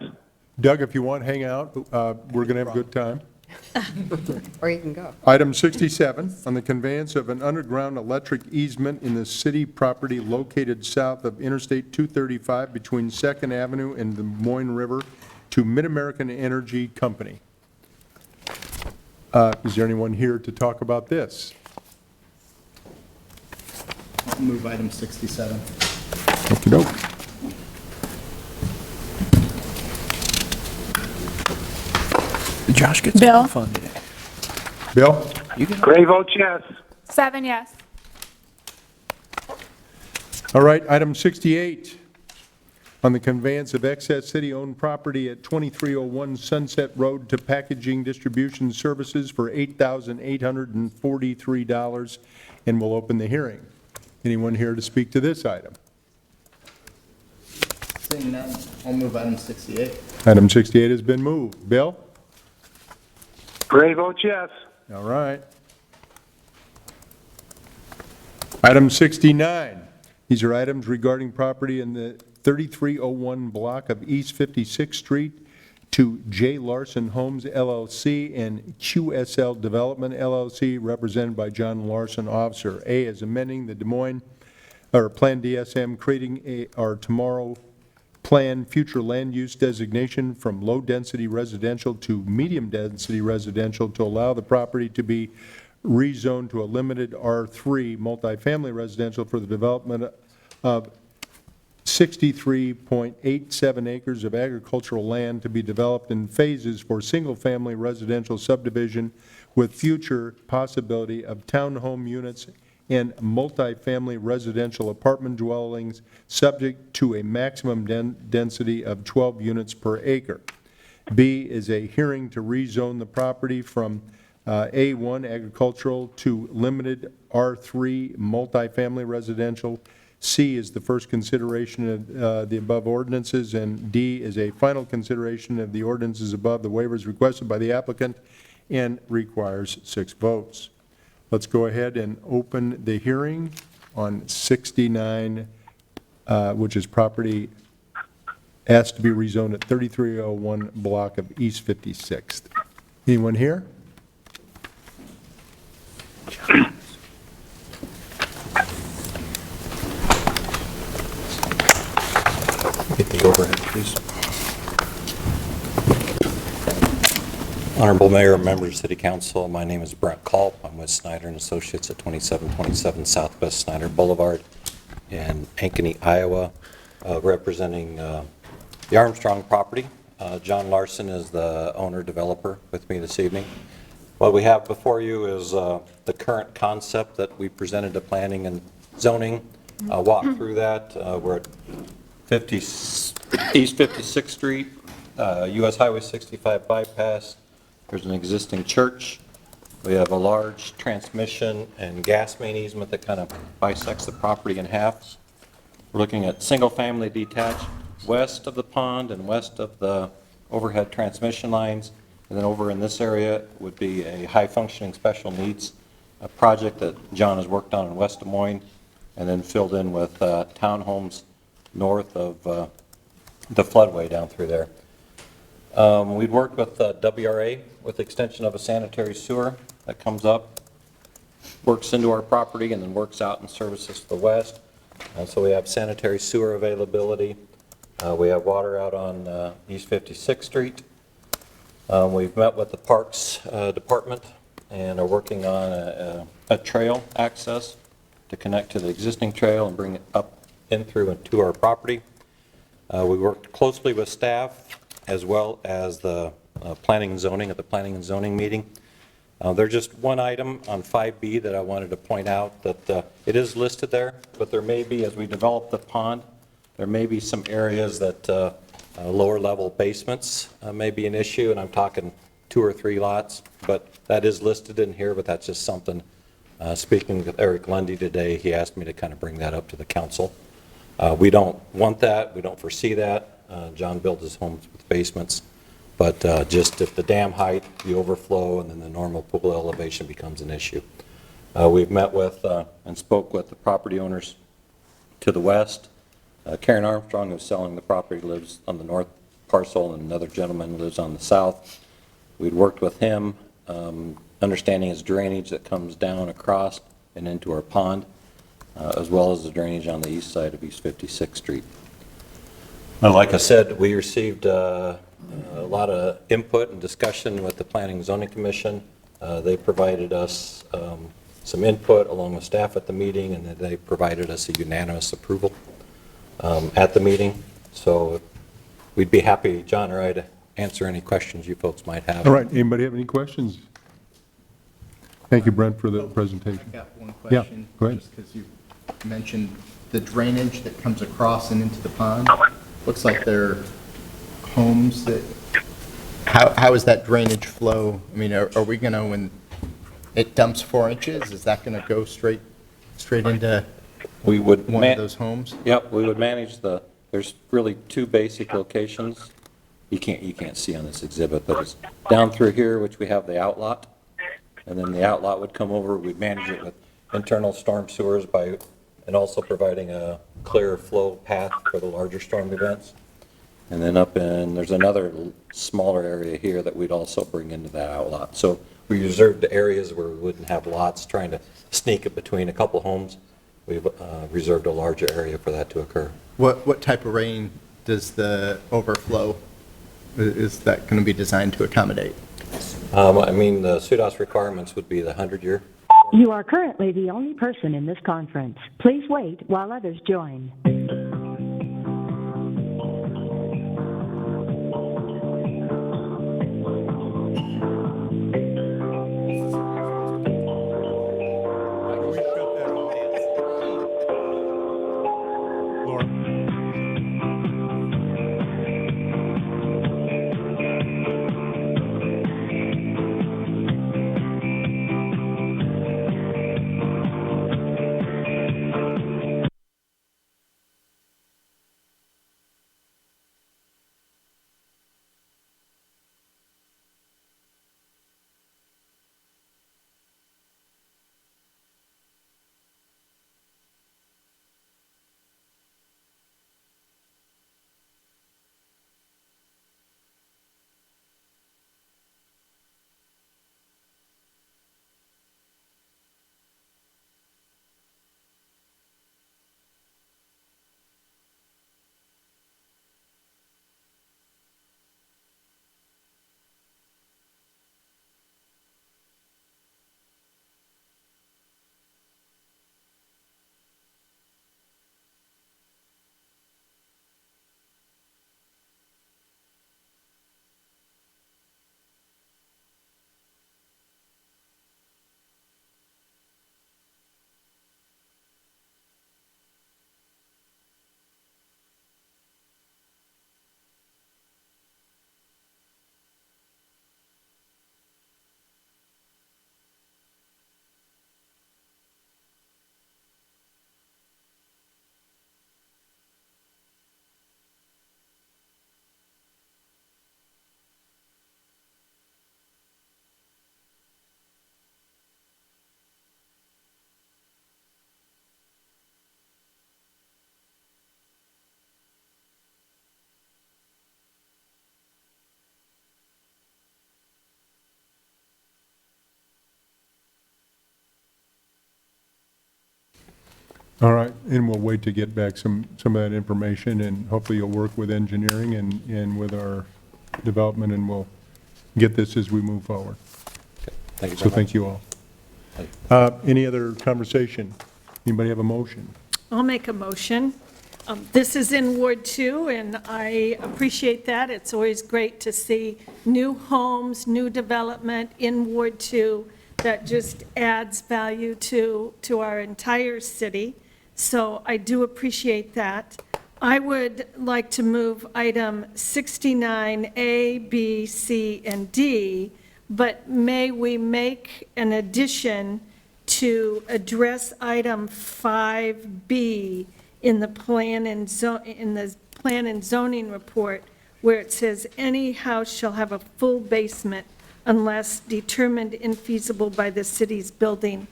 Doug, if you want, hang out. We're going to have a good time. Or you can go. Item 67, on the conveyance of an underground electric easement in the city property located south of Interstate 235 between 2nd Avenue and the Moines River to Mid-American Energy Company. Is there anyone here to talk about this? I'll move item 67. Okey-doke. Josh gets Bill? fun today. Bill? Gray votes yes. 7 yes. All right, item 68, on the conveyance of excess city-owned property at 2301 Sunset Road to Packaging Distribution Services for $8,843, and we'll open the hearing. Anyone here to speak to this item? Seeing none, I'll move item 68. Item 68 has been moved. Bill? Gray votes yes. All right. Item 69. These are items regarding property in the 3301 block of East 56th Street to J. Larson Homes LLC and QSL Development LLC, represented by John Larson, officer. A is amending the Des Moines, or Plan DSM, creating our tomorrow plan future land use designation from low-density residential to medium-density residential to allow the property to be rezoned to a limited R3 multifamily residential for the development of 63.87 acres of agricultural land to be developed in phases for single-family residential subdivision with future possibility of townhome units and multifamily residential apartment dwellings subject to a maximum density of 12 units per acre. B is a hearing to rezone the property from A1 agricultural to limited R3 multifamily residential. C is the first consideration of the above ordinances, and D is a final consideration of the ordinances above. The waivers requested by the applicant and requires 6 votes. Let's go ahead and open the hearing on 69, which is property asked to be rezoned at 3301 block of East 56th. Anyone here? Get the overhead, please. Honorable Mayor, members of City Council, my name is Brent Culp. I'm with Snyder & Associates at 2727 Southwest Snyder Boulevard in Ankeny, Iowa, representing the Armstrong property. John Larson is the owner-developer with me this evening. What we have before you is the current concept that we presented to Planning and Zoning. I'll walk through that. We're at East 56th Street, US Highway 65 bypass. There's an existing church. We have a large transmission and gas main easement that kind of bisects the property in half. We're looking at single-family detached west of the pond and west of the overhead transmission lines. And then over in this area would be a high-functioning special needs project that John has worked on in West Des Moines, and then filled in with townhomes north of the floodway down through there. We've worked with WRA with the extension of a sanitary sewer that comes up, works into our property, and then works out and services to the west. So we have sanitary sewer availability. We have water out on East 56th Street. We've met with the Parks Department and are working on a trail access to connect to the existing trail and bring it up in through and to our property. We worked closely with staff as well as the planning and zoning at the planning and zoning meeting. There's just one item on 5B that I wanted to point out, that it is listed there, but there may be, as we develop the pond, there may be some areas that lower level basements may be an issue, and I'm talking 2 or 3 lots, but that is listed in here, but that's just something. Speaking with Eric Lundy today, he asked me to kind of bring that up to the council. We don't want that, we don't foresee that. John builds his homes with basements, but just if the dam height, the overflow, and then the normal pool elevation becomes an issue. We've met with and spoke with the property owners to the west. Karen Armstrong, who's selling the property, lives on the north parcel, and another gentleman lives on the south. We'd worked with him, understanding his drainage that comes down across and into our pond, as well as the drainage on the east side of East 56th Street. Like I said, we received a lot of input and discussion with the Planning and Zoning Commission. They provided us some input along with staff at the meeting, and they provided us a unanimous approval at the meeting. So we'd be happy, John or I, to answer any questions you folks might have. All right, anybody have any questions? Thank you, Brent, for the presentation. I got one Yeah, question. go ahead. Just because you mentioned the drainage that comes across and into the pond. Looks like there are homes that, how is that drainage flow? I mean, are we going to, when it dumps 4 inches, is that going to go straight into We would one of those homes? Yep, we would manage there's really 2 basic locations. You can't see on this exhibit, but it's down through here, which we have the outlot, and then the outlot would come over. We'd manage it with internal storm sewers and also providing a clear flow path for the larger storm events. And then there's another smaller area here that we'd also bring into that outlot. So we reserved areas where we wouldn't have lots trying to sneak it between a couple homes. We've reserved a larger area for that to occur. What type of rain does the overflow, is that going to be designed to accommodate? I mean, the SUDAS requirements would be the 100-year. You are currently the only person in this conference. Please wait while others join. All right, and we'll wait to get back some of that information, and hopefully you'll work with engineering and with our development, and we'll get this as we move forward. Thank you very So much. thank you all. Any other conversation? Anybody have a motion? I'll make a motion. This is in Ward 2, and I appreciate that. It's always great to see new homes, new development in Ward 2 that just adds value to our entire city. So I do appreciate that. I would like to move item 69A, B, C, and D, but may we make an addition to address item 5B in the plan and zoning report, where it says, "Any house shall have a full basement unless determined infeasible by the city's building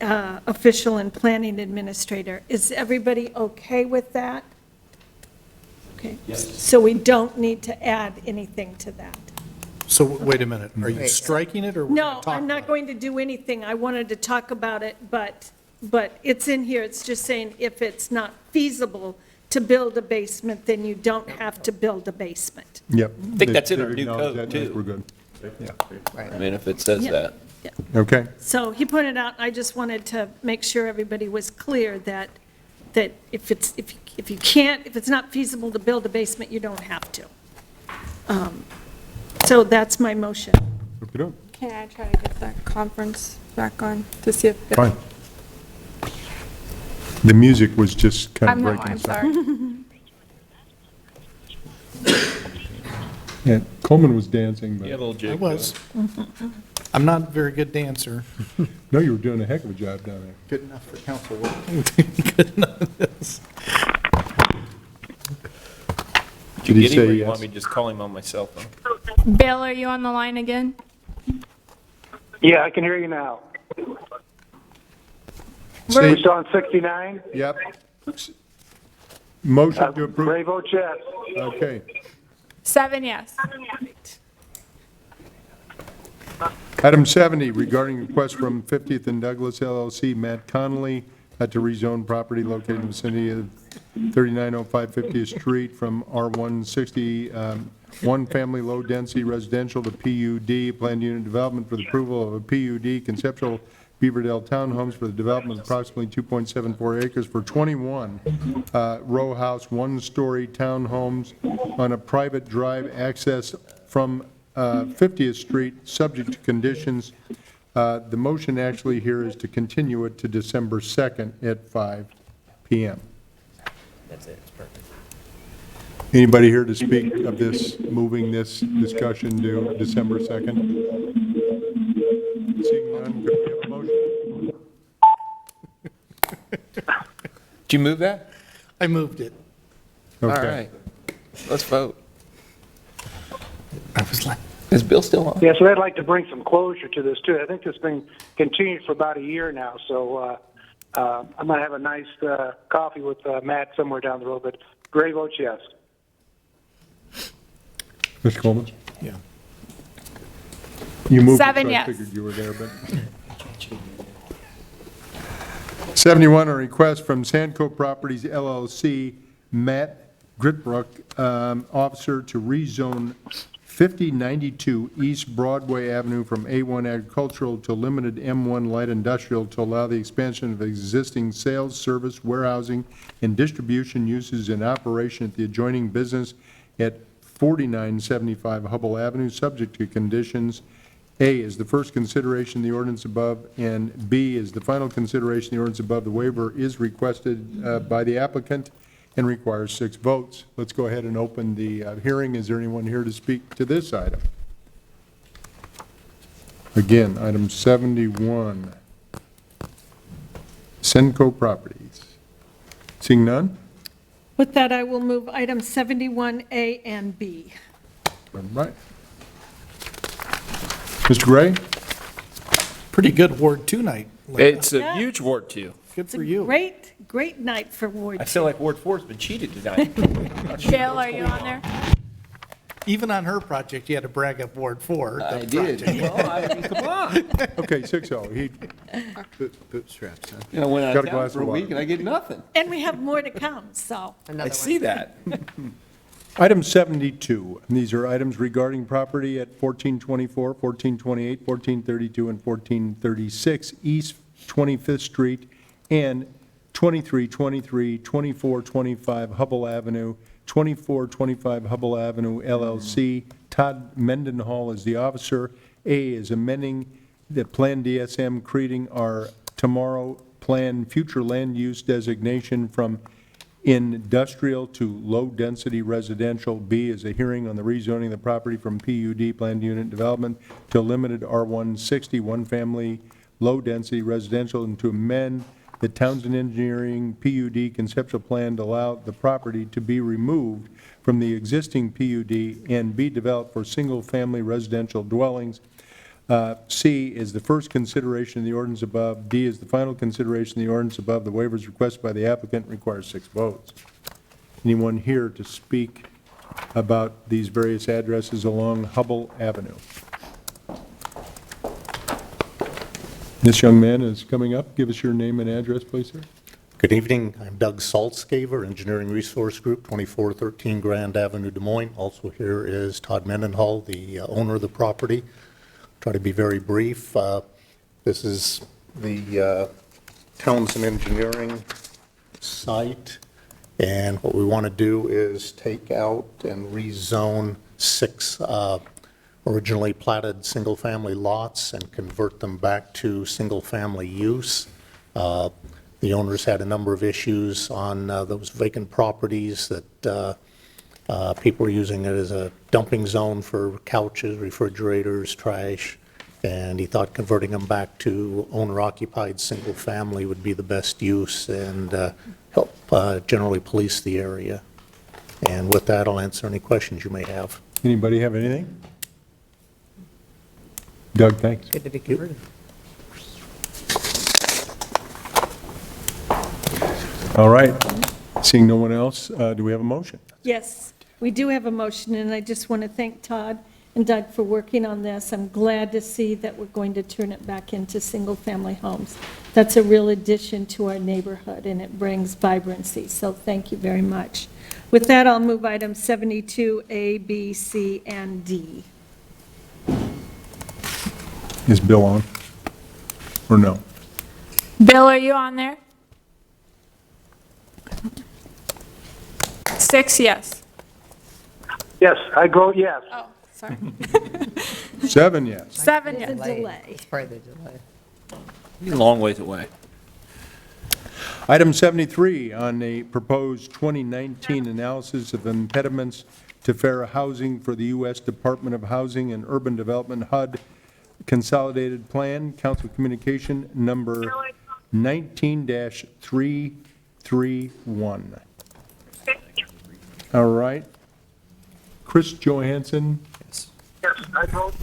official and planning administrator." Is everybody okay with that? Okay. So we don't need to add anything to that. So wait a minute, are you Wait. striking it, or we're No, going to talk I'm about not it? going to do anything. I wanted to talk about it, but it's in here. It's just saying if it's not feasible to build a basement, then you don't have to build a basement. Yep. I think that's in our They've new acknowledged code, that, and too. we're good. I mean, if it says Yeah. that. Okay, So he pointed out, I just wanted to make sure everybody was clear that if it's not feasible to build a basement, you don't have to. So that's my motion. okey-doke. Can I try to get that conference back on to see if? Fine. The music was just kind of I'm, no, breaking I'm us up. sorry. Yeah, Coleman was dancing, but, Yeah, a little jig. I was. I'm not a very good dancer. no, you were doing a heck of a job down there. Good enough for council work. Did he Get him, say or you yes? want me to just call him on my cell phone? Bill, are you on the line again? Yeah, I can hear you now. Say- We still on 69? Yep. Motion to approve, Ray votes yes. okay. 7 yes. Item 70, regarding request from 50th and Douglas LLC, Matt Connolly, to rezone property located in the vicinity of 3905 50th Street from R160, one-family low-density residential to PUD, planned unit development for the approval of a PUD, conceptual Beaverdale Townhomes for the development of approximately 2.74 acres for 21 row house, one-story townhomes on a private drive access from 50th Street, subject to conditions. The motion actually here is to continue it to December 2nd at 5 PM. That's it, it's perfect. Anybody here to speak of this, moving this discussion to December 2nd? Seeing none, could we have a motion? Did you move that? I moved it. All Okay. right. Let's vote. I was like, Is Bill still on? Yeah, so I'd like to bring some closure to this, too. I think this has been continued for about a year now, so I'm going to have a nice coffee with Matt somewhere down the road, but Ray votes yes. Mr. Coleman? yeah. You moved it, 7 so I yes. figured you were there, but. 71, a request from Sandco Properties LLC, Matt Gritbrook, officer, to rezone 5092 East Broadway Avenue from A1 agricultural to limited M1 light industrial to allow the expansion of existing sales, service, warehousing, and distribution uses in operation at the adjoining business at 4975 Hubble Avenue, subject to conditions. A is the first consideration of the ordinance above, and B is the final consideration of the ordinance above. The waiver is requested by the applicant and requires 6 votes. Let's go ahead and open the hearing. Is there anyone here to speak to this item? Again, item 71, Senco Properties. Seeing none? With that, I will move item 71A and B. All right. Mr. Gray? Pretty good Ward 2 night. It's a Yeah. huge Ward 2. Good for you. Great night for Ward I 2. feel like Ward 4's been cheated tonight. Bill, are you on there? Even on her project, you had to brag up Ward 4. the I did. project. Well, I mean, come on. Okay, 6-0. He Bootstraps, huh? You know, I went out Got of a town glass for of a water. week and I get nothing. And we have more to come, so. Another I one. see that. Item 72, and these are items regarding property at 1424, 1428, 1432, and 1436 East 25th Street and 2323, 2425 Hubble Avenue, 2425 Hubble Avenue LLC. Todd Mendenhall is the officer. A is amending the Plan DSM, creating our tomorrow plan future land use designation from industrial to low-density residential. B is a hearing on the rezoning of the property from PUD, planned unit development, to limited R160, one-family, low-density residential, and to amend the Townsend Engineering PUD conceptual plan to allow the property to be removed from the existing PUD and be developed for single-family residential dwellings. C is the first consideration of the ordinance above. D is the final consideration of the ordinance above. The waivers requested by the applicant requires 6 votes. Anyone here to speak about these various addresses along Hubble Avenue? This young man is coming up. Give us your name and address, please, sir. Good evening. I'm Doug Saltzgaver, Engineering Resource Group, 2413 Grand Avenue, Des Moines. Also here is Todd Mendenhall, the owner of the property. Try to be very brief. This is the Townsend Engineering site, and what we want to do is take out and rezone 6 originally platted single-family lots and convert them back to single-family use. The owners had a number of issues on those vacant properties that people were using it as a dumping zone for couches, refrigerators, trash, and he thought converting them back to owner-occupied single-family would be the best use and help generally police the area. And with that, I'll answer any questions you may have. Anybody have anything? Doug, thanks. Good to be converted. All right. Seeing no one else, do we have a motion? Yes, we do have a motion, and I just want to thank Todd and Doug for working on this. I'm glad to see that we're going to turn it back into single-family homes. That's a real addition to our neighborhood, and it brings vibrancy, so thank you very much. With that, I'll move items 72A, B, C, and D. Is Bill on? Or no? Bill, are you on there? 6, yes. Yes, I vote yes. Oh, sorry. 7, yes. 7, There's a yes. delay. It's part of the delay. He's a long ways away. Item 73 on a proposed 2019 analysis of impediments to fair housing for the U.S. Department of Housing and Urban Development HUD Consolidated Plan, Council Communication Number 19-331. All right. Chris Johansson, Yes, I vote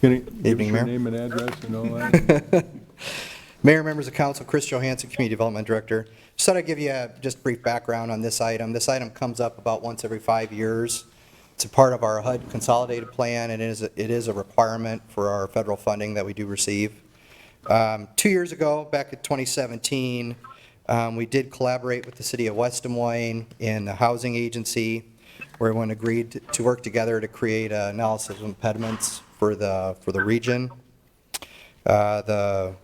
can you give us Evening, your Mayor. name and address and all that? Mayor, members of council, Chris Johansson, Community Development Director. Just thought I'd give you just brief background on this item. This item comes up about once every 5 years. It's a part of our HUD consolidated plan, and it is a requirement for our federal funding that we do receive. 2 years ago, back in 2017, we did collaborate with the city of West Des Moines and the housing agency, where everyone agreed to work together to create an analysis of impediments for the region. The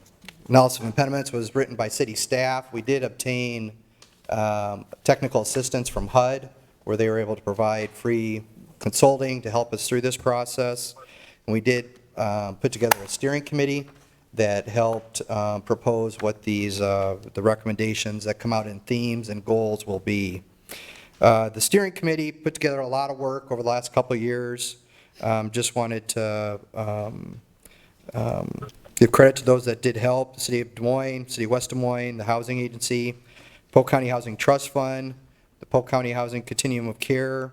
analysis of impediments was written by city staff. We did obtain technical assistance from HUD, where they were able to provide free consulting to help us through this process. And we did put together a steering committee that helped propose what the recommendations that come out in themes and goals will be. The steering committee put together a lot of work over the last couple of years. Just wanted to give credit to those that did help, the City of Des Moines, City of West Des Moines, the Housing Agency, Polk County Housing Trust Fund, the Polk County Housing Continuum of Care,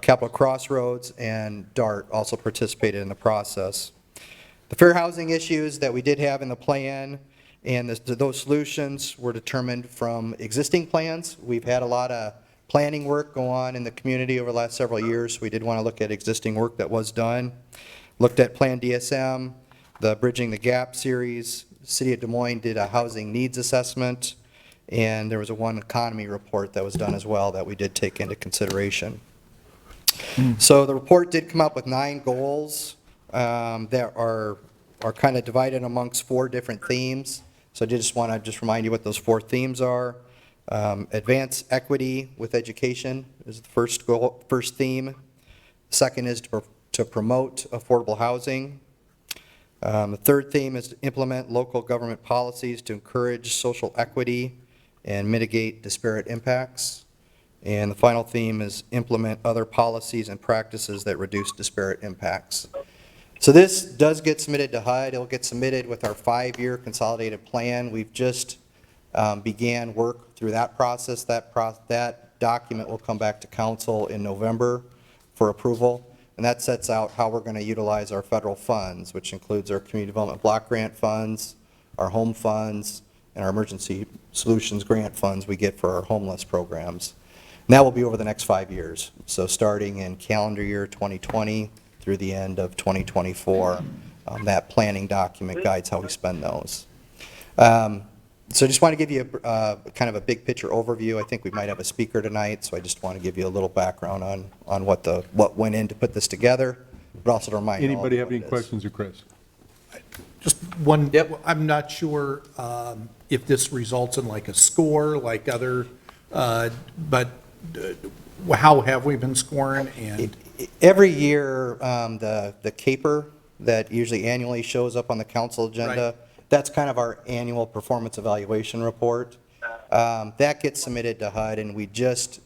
Capital Crossroads, and DART also participated in the process. The fair housing issues that we did have in the plan and those solutions were determined from existing plans. We've had a lot of planning work go on in the community over the last several years. We did want to look at existing work that was done. Looked at Plan DSM, the Bridging the Gap series. The City of Des Moines did a housing needs assessment, and there was a one economy report that was done as well that we did take into consideration. So the report did come up with 9 goals that are kind of divided amongst 4 different themes. So I just want to remind you what those 4 themes are. Advance equity with education is the first goal, first theme. Second is to promote affordable housing. The third theme is to implement local government policies to encourage social equity and mitigate disparate impacts. And the final theme is implement other policies and practices that reduce disparate impacts. So this does get submitted to HUD. It'll get submitted with our 5-year consolidated plan. We've just began work through that process. That document will come back to council in November for approval. And that sets out how we're going to utilize our federal funds, which includes our community development block grant funds, our home funds, and our emergency solutions grant funds we get for our homeless programs. And that will be over the next 5 years. So starting in calendar year 2020 through the end of 2024, that planning document guides how we spend those. So I just want to give you kind of a big picture overview. I think we might have a speaker tonight, so I just want to give you a little background on what went in to put this together, but also to remind you all Anybody have what any it is. questions of Chris? Just one, I'm not sure if this results in like a score like other, but how have we been scoring? And Every year, the CAPER that usually annually shows up on the council agenda, that's kind of our annual performance evaluation report. That gets submitted to HUD, and we just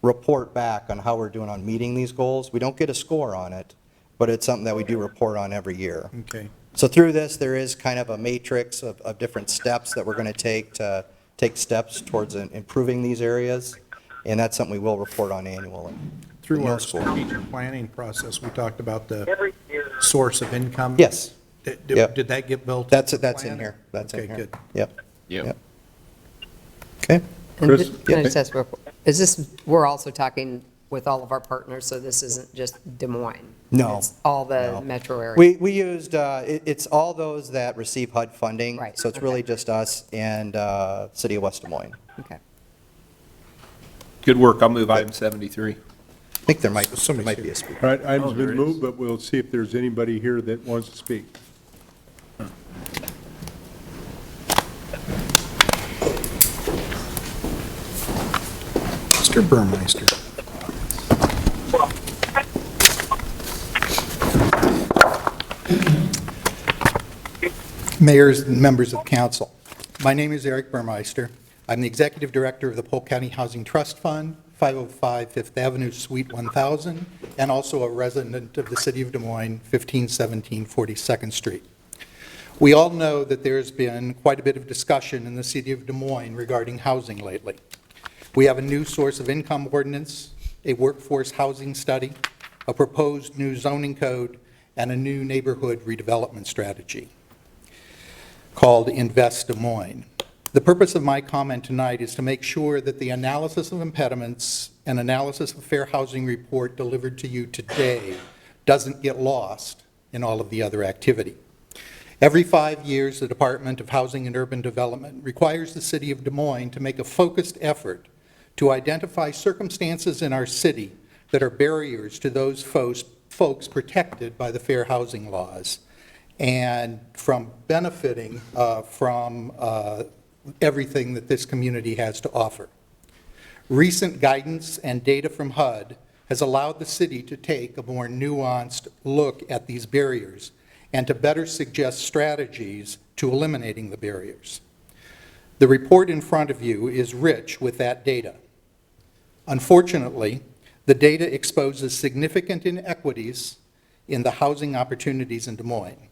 report back on how we're doing on meeting these goals. We don't get a score on it, but it's something that we do report on every year. Okay. So through this, there is kind of a matrix of different steps that we're going to take steps towards improving these areas, and that's something we will report on annually. Through No our score. strategic planning process, we talked about the source of income. Yes. Yep. Did that get built? That's into the in plan? here. That's in Okay, here. good. Yep. Yep. Okay. Chris? Can I just ask, is this, we're also talking with all of our partners, so this isn't just Des Moines? No. It's all the No. metro area? We used, it's all those that receive HUD funding. Right, So it's okay. really just us and City of West Des Moines. Okay. Good work. I'll move item 73. I think there might be a speaker. All right, item's there been is. moved, but we'll see if there's anybody here that wants to speak. Mr. Burmeister. Mayors and members of council, my name is Eric Burmeister. I'm the Executive Director of the Polk County Housing Trust Fund, 505 Fifth Avenue, Suite 1000, and also a resident of the City of Des Moines, 1517 42nd Street. We all know that there's been quite a bit of discussion in the City of Des Moines regarding housing lately. We have a new source of income ordinance, a workforce housing study, a proposed new zoning code, and a new neighborhood redevelopment strategy called Invest Des Moines. The purpose of my comment tonight is to make sure that the analysis of impediments and analysis of fair housing report delivered to you today doesn't get lost in all of the other activity. Every 5 years, the Department of Housing and Urban Development requires the City of Des Moines to make a focused effort to identify circumstances in our city that are barriers to those folks protected by the fair housing laws and from benefiting from everything that this community has to offer. Recent guidance and data from HUD has allowed the city to take a more nuanced look at these barriers and to better suggest strategies to eliminating the barriers. The report in front of you is rich with that data. Unfortunately, the data exposes significant inequities in the housing opportunities in Des Moines.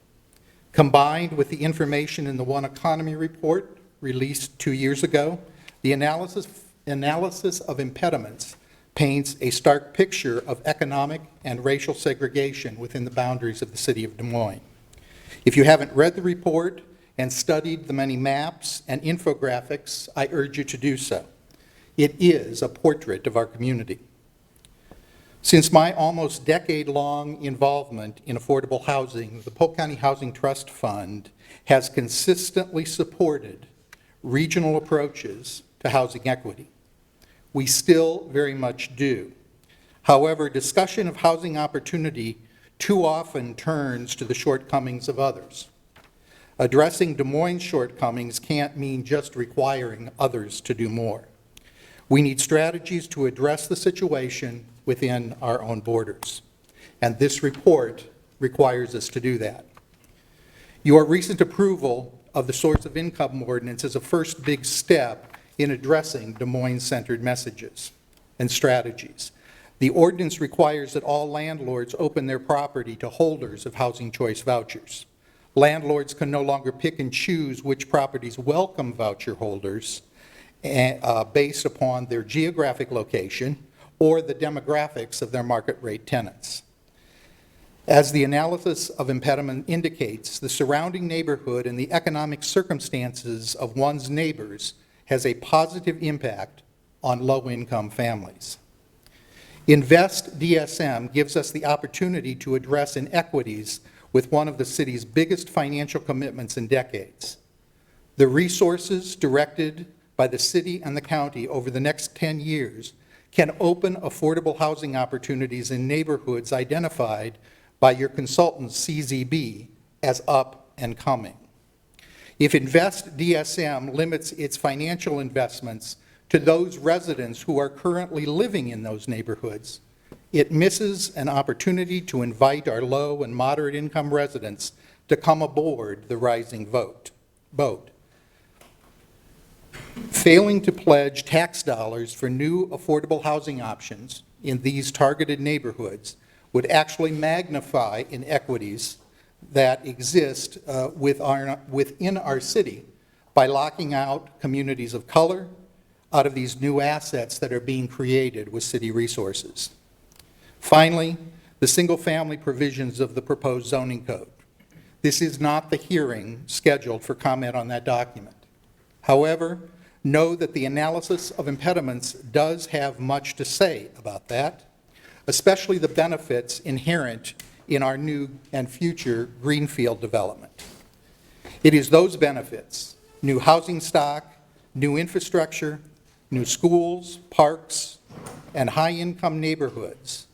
Combined with the information in the One Economy report released 2 years ago, the analysis of impediments paints a stark picture of economic and racial segregation within the boundaries of the City of Des Moines. If you haven't read the report and studied the many maps and infographics, I urge you to do so. It is a portrait of our community. Since my almost decade-long involvement in affordable housing, the Polk County Housing Trust Fund has consistently supported regional approaches to housing equity. We still very much do. However, discussion of housing opportunity too often turns to the shortcomings of others. Addressing Des Moines' shortcomings can't mean just requiring others to do more. We need strategies to address the situation within our own borders, and this report requires us to do that. Your recent approval of the source of income ordinance is a first big step in addressing Des Moines-centered messages and strategies. The ordinance requires that all landlords open their property to holders of housing choice vouchers. Landlords can no longer pick and choose which properties welcome voucher holders based upon their geographic location or the demographics of their market rate tenants. As the analysis of impediment indicates, the surrounding neighborhood and the economic circumstances of one's neighbors has a positive impact on low-income families. Invest DSM gives us the opportunity to address inequities with one of the city's biggest financial commitments in decades. The resources directed by the city and the county over the next 10 years can open affordable housing opportunities in neighborhoods identified by your consultant CZB as up and coming. If Invest DSM limits its financial investments to those residents who are currently living in those neighborhoods, it misses an opportunity to invite our low and moderate income residents to come aboard the rising boat. Failing to pledge tax dollars for new affordable housing options in these targeted neighborhoods would actually magnify inequities that exist within our city by locking out communities of color out of these new assets that are being created with city resources. Finally, the single-family provisions of the proposed zoning code. This is not the hearing scheduled for comment on that document. However, know that the analysis of impediments does have much to say about that, especially the benefits inherent in our new and future greenfield development. It is those benefits, new housing stock, new infrastructure, new schools, parks, and high-income neighborhoods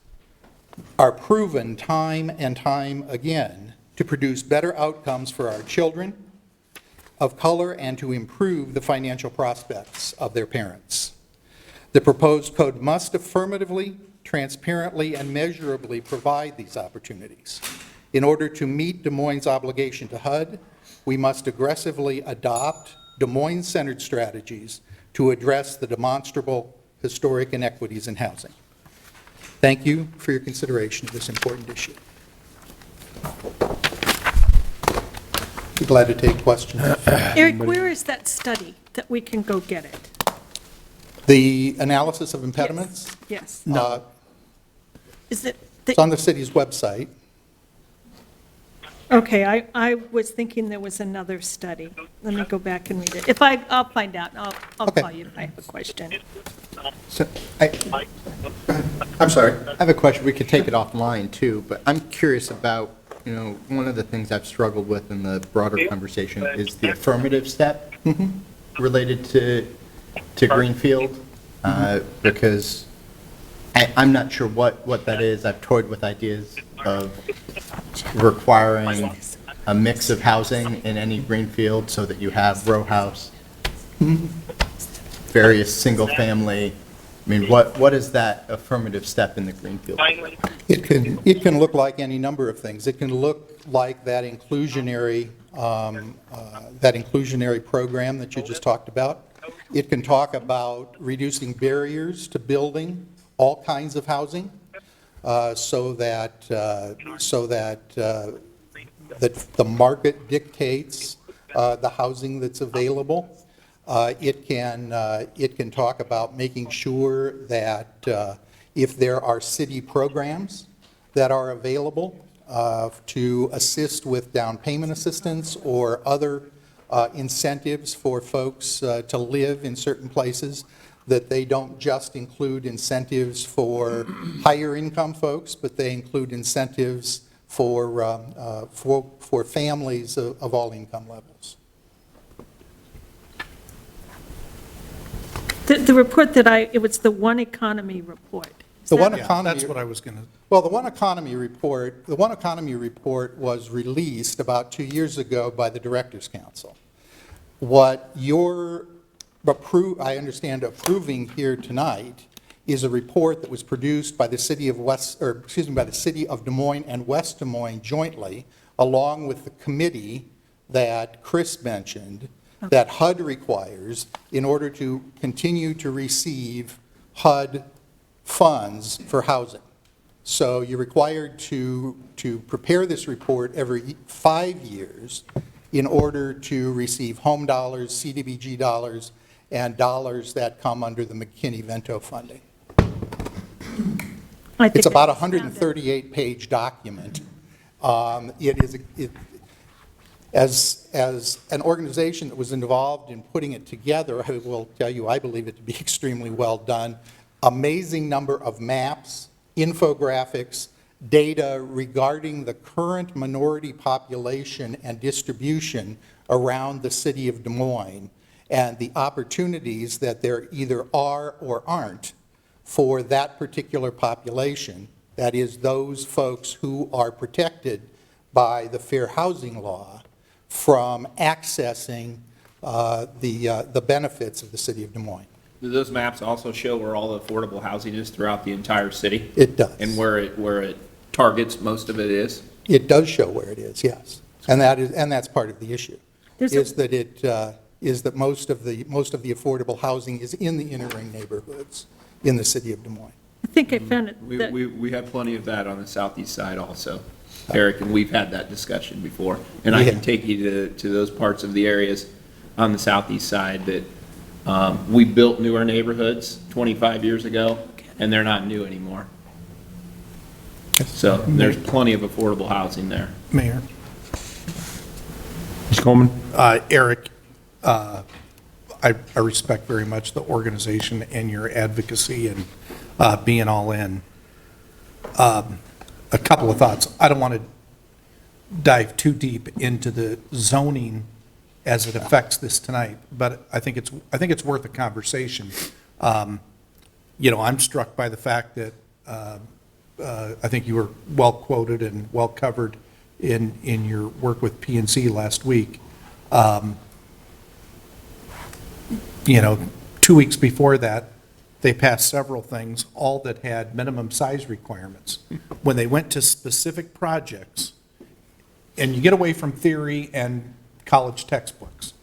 are proven time and time again to produce better outcomes for our children of color and to improve the financial prospects of their parents. The proposed code must affirmatively, transparently, and measurably provide these opportunities. In order to meet Des Moines' obligation to HUD, we must aggressively adopt Des Moines-centered strategies to address the demonstrable historic inequities in housing. Thank you for your consideration of this important issue. Be glad to take questions. Eric, where is that study that we can go get it? The analysis of impediments? Yes. No. Is it? It's on the city's website. Okay, I was thinking there was another study. Let me go back and read it. I'll find out. I'll Okay. call you if I have a question. So, I'm sorry, I have a question, we could take it offline too, but I'm curious about, one of the things I've struggled with in the broader conversation is the affirmative step related to Greenfield, because I'm not sure what that is. I've toyed with ideas of requiring a mix of housing in any Greenfield so that you have row house, various single-family. I mean, what is that affirmative step in the Greenfield? It can look like any number of things. It can look like that inclusionary program that you just talked about. It can talk about reducing barriers to building all kinds of housing, so that the market dictates the housing that's available. It can talk about making sure that if there are city programs that are available to assist with down payment assistance or other incentives for folks to live in certain places, that they don't just include incentives for higher income folks, but they include incentives for families of all income levels. The report it was the One Economy report. The One Yeah, Economy. that's what I was going to, Well, the One Economy report was released about 2 years ago by the Directors Council. What you're I understand approving here tonight is a report that was produced by the city of by the city of Des Moines and West Des Moines jointly, along with the committee that Chris mentioned, that HUD requires in order to continue to receive HUD funds for housing. So you're required to prepare this report every 5 years in order to receive home dollars, CDBG dollars, and dollars that come under the McKinney-Vento funding. It's about a 138-page document. As an organization that was involved in putting it together, I will tell you, I believe it to be extremely well done. Amazing number of maps, infographics, data regarding the current minority population and distribution around the city of Des Moines, and the opportunities that there either are or aren't for that particular population, that is, those folks who are protected by the fair housing law from accessing the benefits of the city of Des Moines. Do those maps also show where all the affordable housing is throughout the entire city? It does. And where it targets most of it is? It does show where it is, yes. And that's part of the issue, is that most of the affordable housing is in the inner ring neighborhoods in the city of Des Moines. I think I found it. We have plenty of that on the southeast side also, Eric, and we've had that discussion before. And I can take you to those parts of the areas on the southeast side that we built newer neighborhoods 25 years ago, and they're not new anymore. So there's plenty of affordable housing there. Mayor. Mr. Coleman? Eric, I respect very much the organization and your advocacy and being all in. A couple of thoughts. I don't want to dive too deep into the zoning as it affects this tonight, but I think it's worth a conversation. You know, I'm struck by the fact that I think you were well quoted and well covered in your work with PNC last week. You know, 2 weeks before that, they passed several things, all that had minimum size requirements. When they went to specific projects, and you get away from theory and college textbooks,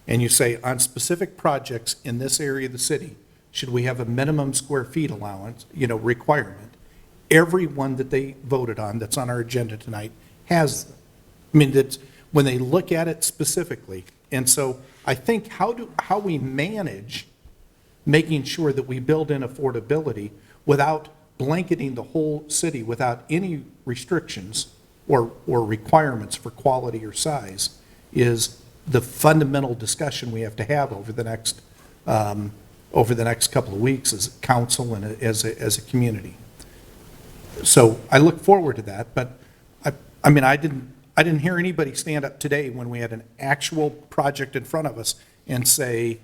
and you say, on specific projects in this area of the city, should we have a minimum square feet allowance, you know, requirement? Every one that they voted on that's on our agenda tonight has them. I mean, that's, when they look at it specifically. And so I think how we manage making sure that we build in affordability without blanketing the whole city without any restrictions or requirements for quality or size is the fundamental discussion we have to have over the next couple of weeks as a council and as a community. So I look forward to that, but I mean, I didn't hear anybody stand up today when we had an actual project in front of us and say,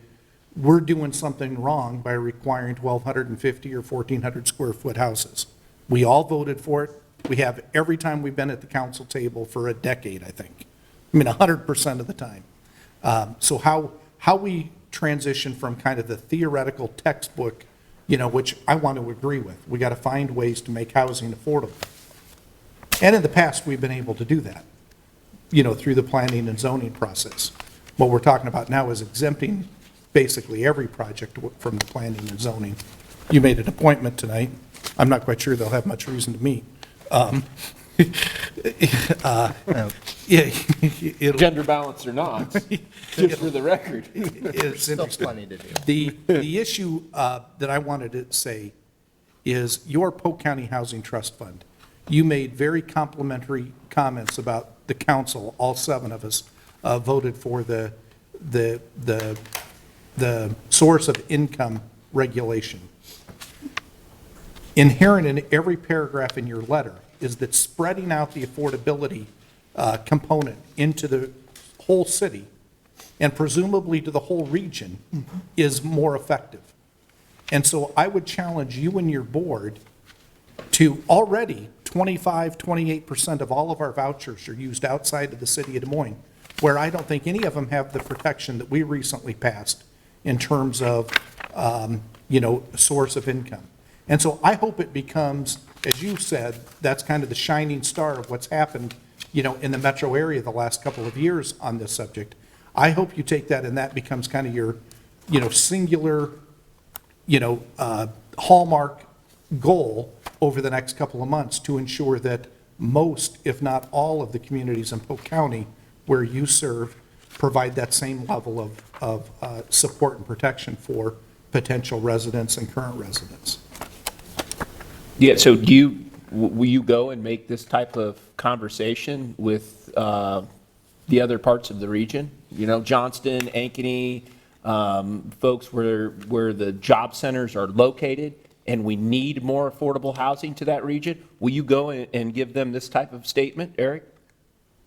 we're doing something wrong by requiring 1,250 or 1,400 square foot houses. We all voted for it. We have every time we've been at the council table for a decade, I think. I mean, 100% of the time. So how we transition from kind of the theoretical textbook, you know, which I want to agree with. We got to find ways to make housing affordable. And in the past, we've been able to do that, you know, through the planning and zoning process. What we're talking about now is exempting basically every project from the planning and zoning. You made an appointment tonight. I'm not quite sure they'll have much reason to meet. Gender balance or not, just for the record. It's Still interesting. plenty to do. The issue that I wanted to say is your Polk County Housing Trust Fund. You made very complimentary comments about the council, all 7 of us voted for the source of income regulation. Inherent in every paragraph in your letter is that spreading out the affordability component into the whole city and presumably to the whole region is more effective. And so I would challenge you and your board to already 25, 28% of all of our vouchers are used outside of the city of Des Moines, where I don't think any of them have the protection that we recently passed in terms of, source of income. And so I hope it becomes, as you said, that's kind of the shining star of what's happened, in the metro area the last couple of years on this subject. I hope you take that and that becomes kind of your, singular, hallmark goal over the next couple of months to ensure that most, if not all, of the communities in Polk County where you serve provide that same level of support and protection for potential residents and current residents. Yeah, so will you go and make this type of conversation with the other parts of the region? Johnston, Ankeny, folks where the job centers are located, and we need more affordable housing to that region. Will you go and give them this type of statement, Eric?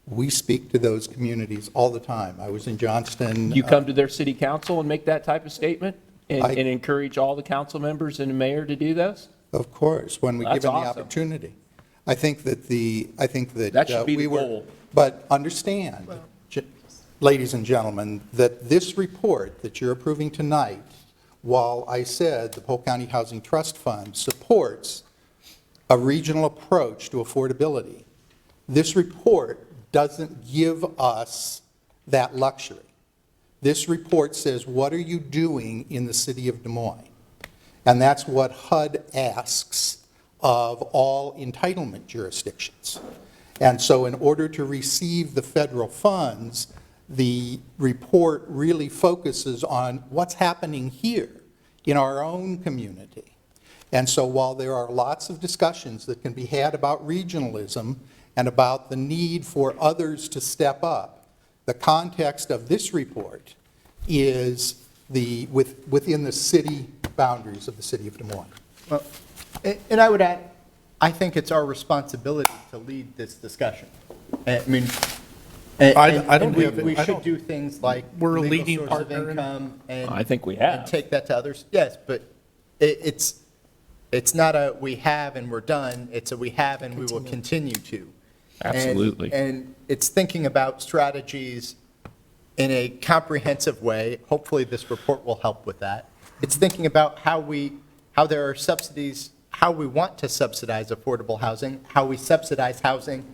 We speak to those communities all the time. I was in Johnston. You come to their city council and make that type of statement and encourage all the council members and the mayor to do this? Of course, when we give That's them the awesome. opportunity. I think that That should be the goal. But understand, ladies and gentlemen, that this report that you're approving tonight, while I said the Polk County Housing Trust Fund supports a regional approach to affordability, this report doesn't give us that luxury. This report says, what are you doing in the city of Des Moines? And that's what HUD asks of all entitlement jurisdictions. And so in order to receive the federal funds, the report really focuses on what's happening here in our own community. And so while there are lots of discussions that can be had about regionalism and about the need for others to step up, the context of this report is within the city boundaries of the city of Des Moines. Well, and I would add, I think it's our responsibility to lead this discussion. I mean, we should do things like We're a legal leading source partner of in- income and I think we have. and take that to others. Yes, but it's not a we have and we're done. It's a we have and we will continue to. Absolutely. And it's thinking about strategies in a comprehensive way. Hopefully, this report will help with that. It's thinking about how there are subsidies, how we want to subsidize affordable housing, how we subsidize housing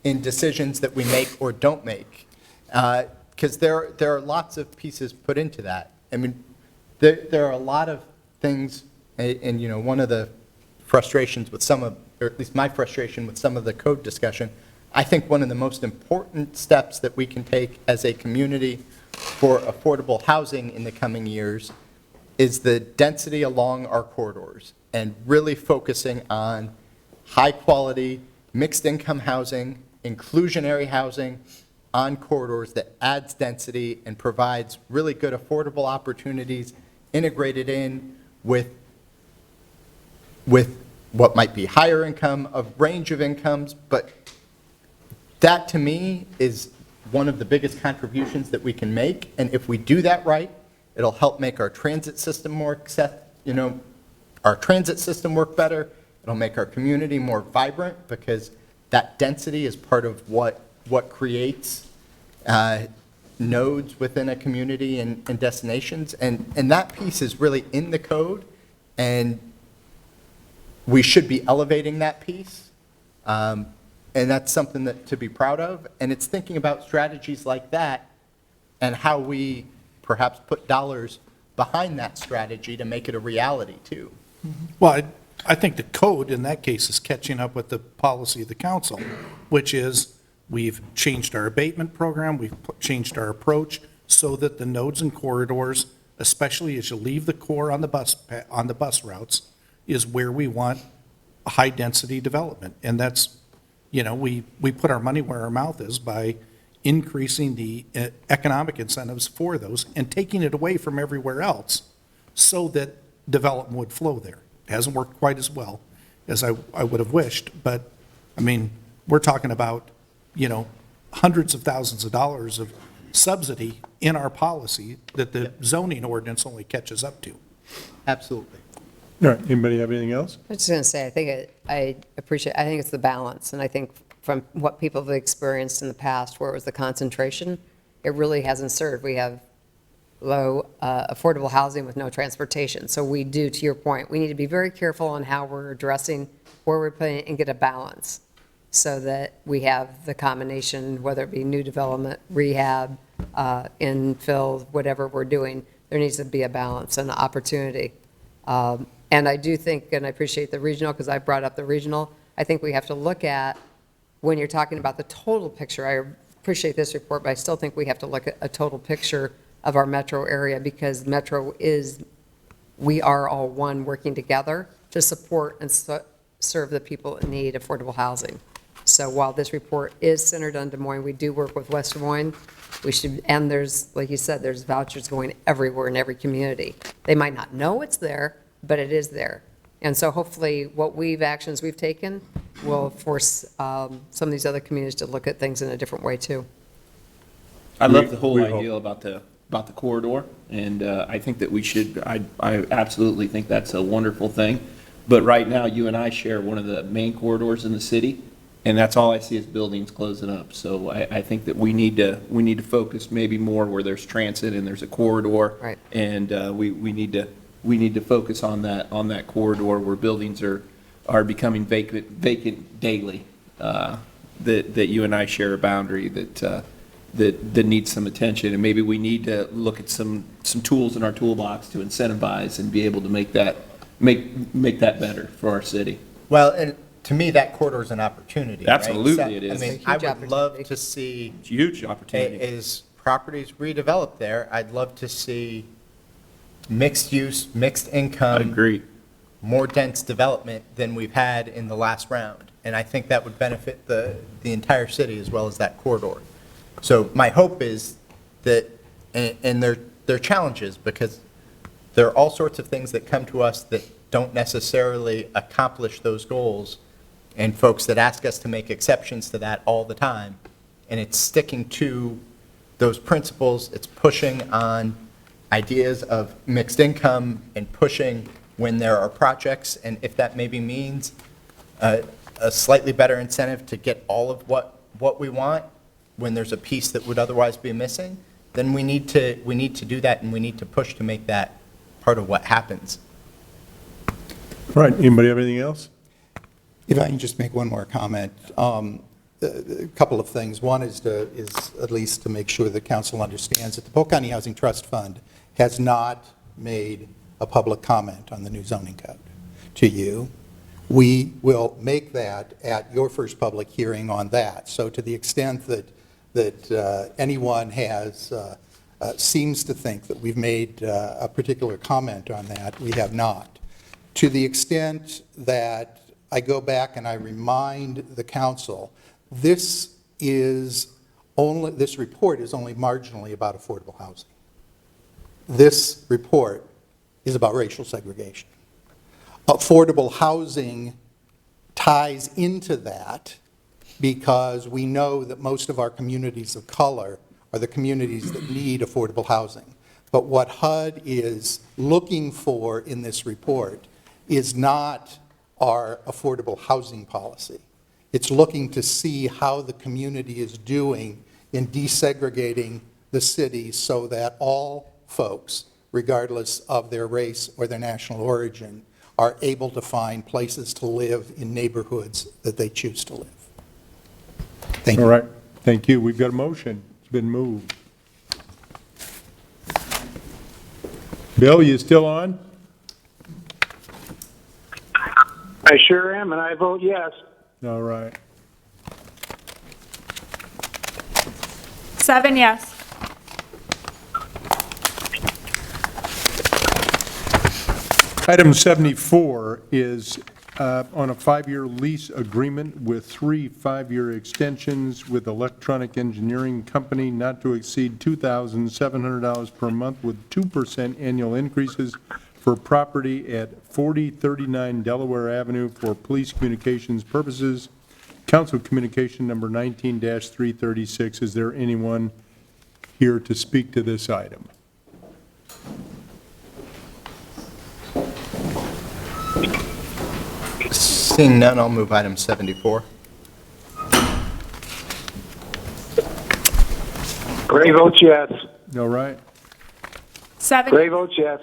in decisions that we make or don't make. Because there are lots of pieces put into that. I mean, there are a lot of things, and one of the frustrations with some of, or at least my frustration with some of the code discussion, I think one of the most important steps that we can take as a community for affordable housing in the coming years is the density along our corridors and really focusing on high-quality, mixed-income housing, inclusionary housing on corridors that adds density and provides really good affordable opportunities integrated in with what might be higher income, a range of incomes, but that to me is one of the biggest contributions that we can make, and if we do that right, it'll help make our transit system more, our transit system work better, it'll make our community more vibrant, because that density is part of what creates nodes within a community and destinations, and that piece is really in the code, and we should be elevating that piece. And that's something to be proud of. And it's thinking about strategies like that and how we perhaps put dollars behind that strategy to make it a reality, too. Well, I think the code in that case is catching up with the policy of the council, which is we've changed our abatement program, we've changed our approach so that the nodes and corridors, especially as you leave the core on the bus routes, is where we want high-density development. And that's, we put our money where our mouth is by increasing the economic incentives for those and taking it away from everywhere else so that development would flow there. It hasn't worked quite as well as I would have wished, but, I mean, we're talking about, hundreds of thousands of dollars of subsidy in our policy that the zoning ordinance only catches up to. Absolutely. All right, anybody have anything else? I was just going to say, I think it's the balance, and I think from what people have experienced in the past, where it was the concentration, it really hasn't served. We have low affordable housing with no transportation. So we do, to your point, we need to be very careful on how we're addressing, where we're putting it, and get a balance so that we have the combination, whether it be new development, rehab, infill, whatever we're doing, there needs to be a balance and an opportunity. And I do think, and I appreciate the regional, because I brought up the regional, I think we have to look at, when you're talking about the total picture, I appreciate this report, but I still think we have to look at a total picture of our metro area, because metro is, we are all one working together to support and serve the people in need affordable housing. So while this report is centered on Des Moines, we do work with West Des Moines. We should, and there's, like you said, there's vouchers going everywhere in every community. They might not know it's there, but it is there. And so hopefully actions we've taken will force some of these other communities to look at things in a different way too. I love the whole idea about the corridor, and I think that we should, I absolutely think that's a wonderful thing. But right now, you and I share one of the main corridors in the city, and that's all I see is buildings closing up. So I think that we need to focus maybe more where there's transit and there's a corridor. Right. And we need to focus on that corridor where buildings are becoming vacant daily. That you and I share a boundary that needs some attention, and maybe we need to look at some tools in our toolbox to incentivize and be able to make that better for our city. Well, and to me, that corridor is an opportunity, right? Absolutely it is. I mean, I would love to see. Huge opportunity. As properties redeveloped there, I'd love to see mixed use, mixed income. I agree. More dense development than we've had in the last round. And I think that would benefit the entire city as well as that corridor. So my hope is that, and there are challenges, because there are all sorts of things that come to us that don't necessarily accomplish those goals, and folks that ask us to make exceptions to that all the time. And it's sticking to those principles, it's pushing on ideas of mixed income and pushing when there are projects, and if that maybe means a slightly better incentive to get all of what we want when there's a piece that would otherwise be missing, then we need to do that, and we need to push to make that part of what happens. All right, anybody have anything else? If I can just make one more comment. A couple of things. One is at least to make sure the council understands that the Polk County Housing Trust Fund has not made a public comment on the new zoning code to you. We will make that at your first public hearing on that. So to the extent that anyone seems to think that we've made a particular comment on that, we have not. To the extent that I go back and I remind the council, this report is only marginally about affordable housing. This report is about racial segregation. Affordable housing ties into that because we know that most of our communities of color are the communities that need affordable housing. But what HUD is looking for in this report is not our affordable housing policy. It's looking to see how the community is doing in desegregating the city so that all folks, regardless of their race or their national origin, are able to find places to live in neighborhoods that they choose to live. Thank you. All right, thank you. We've got a motion. It's been moved. Bill, you still on? I sure am, and I vote yes. All right. 7 yes. Item 74 is on a 5-year lease agreement with 3 5-year extensions with Electronic Engineering Company not to exceed $2,700 per month with 2% annual increases for property at 4039 Delaware Avenue for police communications purposes. Council Communication Number 19-336. Is there anyone here to speak to this item? Seeing none, I'll move item 74. Gray votes yes. All right. Gray votes yes.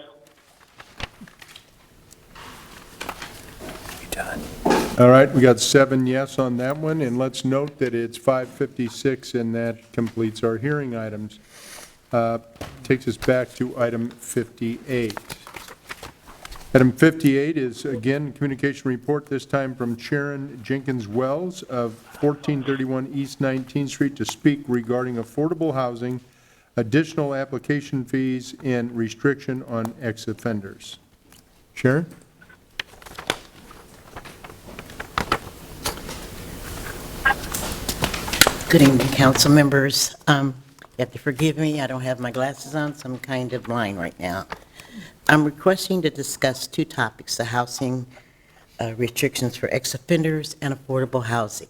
All right, we got 7 yes on that one, and let's note that it's 5:56, and that completes our hearing items. Takes us back to item 58. Item 58 is, again, communication report, this time from Sharon Jenkins Wells of 1431 East 19th Street to speak regarding affordable housing, additional application fees, and restriction on ex-offenders. Sharon? Good evening, council members. You have to forgive me, I don't have my glasses on, so I'm kind of blind right now. I'm requesting to discuss 2 topics, the housing restrictions for ex-offenders and affordable housing.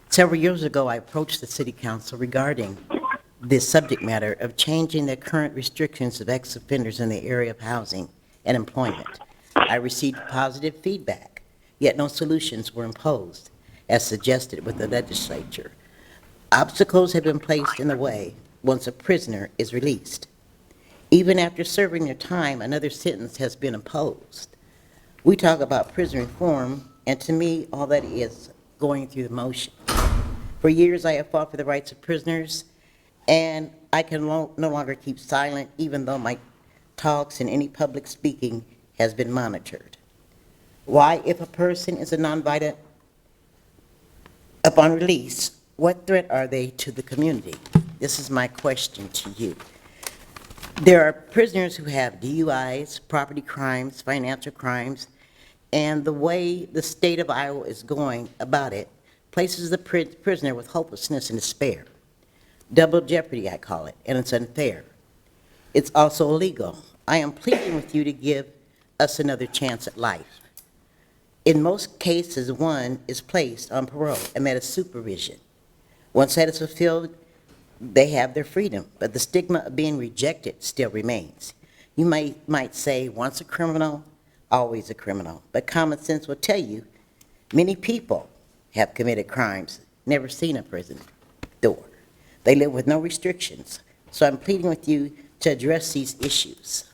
Several years ago, I approached the city council regarding this subject matter of changing the current restrictions of ex-offenders in the area of housing and employment. I received positive feedback, yet no solutions were imposed, as suggested with the legislature. Obstacles have been placed in the way once a prisoner is released. Even after serving their time, another sentence has been imposed. We talk about prison reform, and to me, all that is going through the motion. For years, I have fought for the rights of prisoners, and I can no longer keep silent, even though my talks and any public speaking has been monitored. Why, if a person is a nonviolent upon release, what threat are they to the community? This is my question to you. There are prisoners who have DUIs, property crimes, financial crimes, and the way the state of Iowa is going about it places the prisoner with hopelessness and despair. Double jeopardy, I call it, and it's unfair. It's also illegal. I am pleading with you to give us another chance at life. In most cases, one is placed on parole and met a supervision. Once that is fulfilled, they have their freedom, but the stigma of being rejected still remains. You might say, once a criminal, always a criminal, but common sense will tell you many people have committed crimes, never seen a prison door. They live with no restrictions, so I'm pleading with you to address these issues.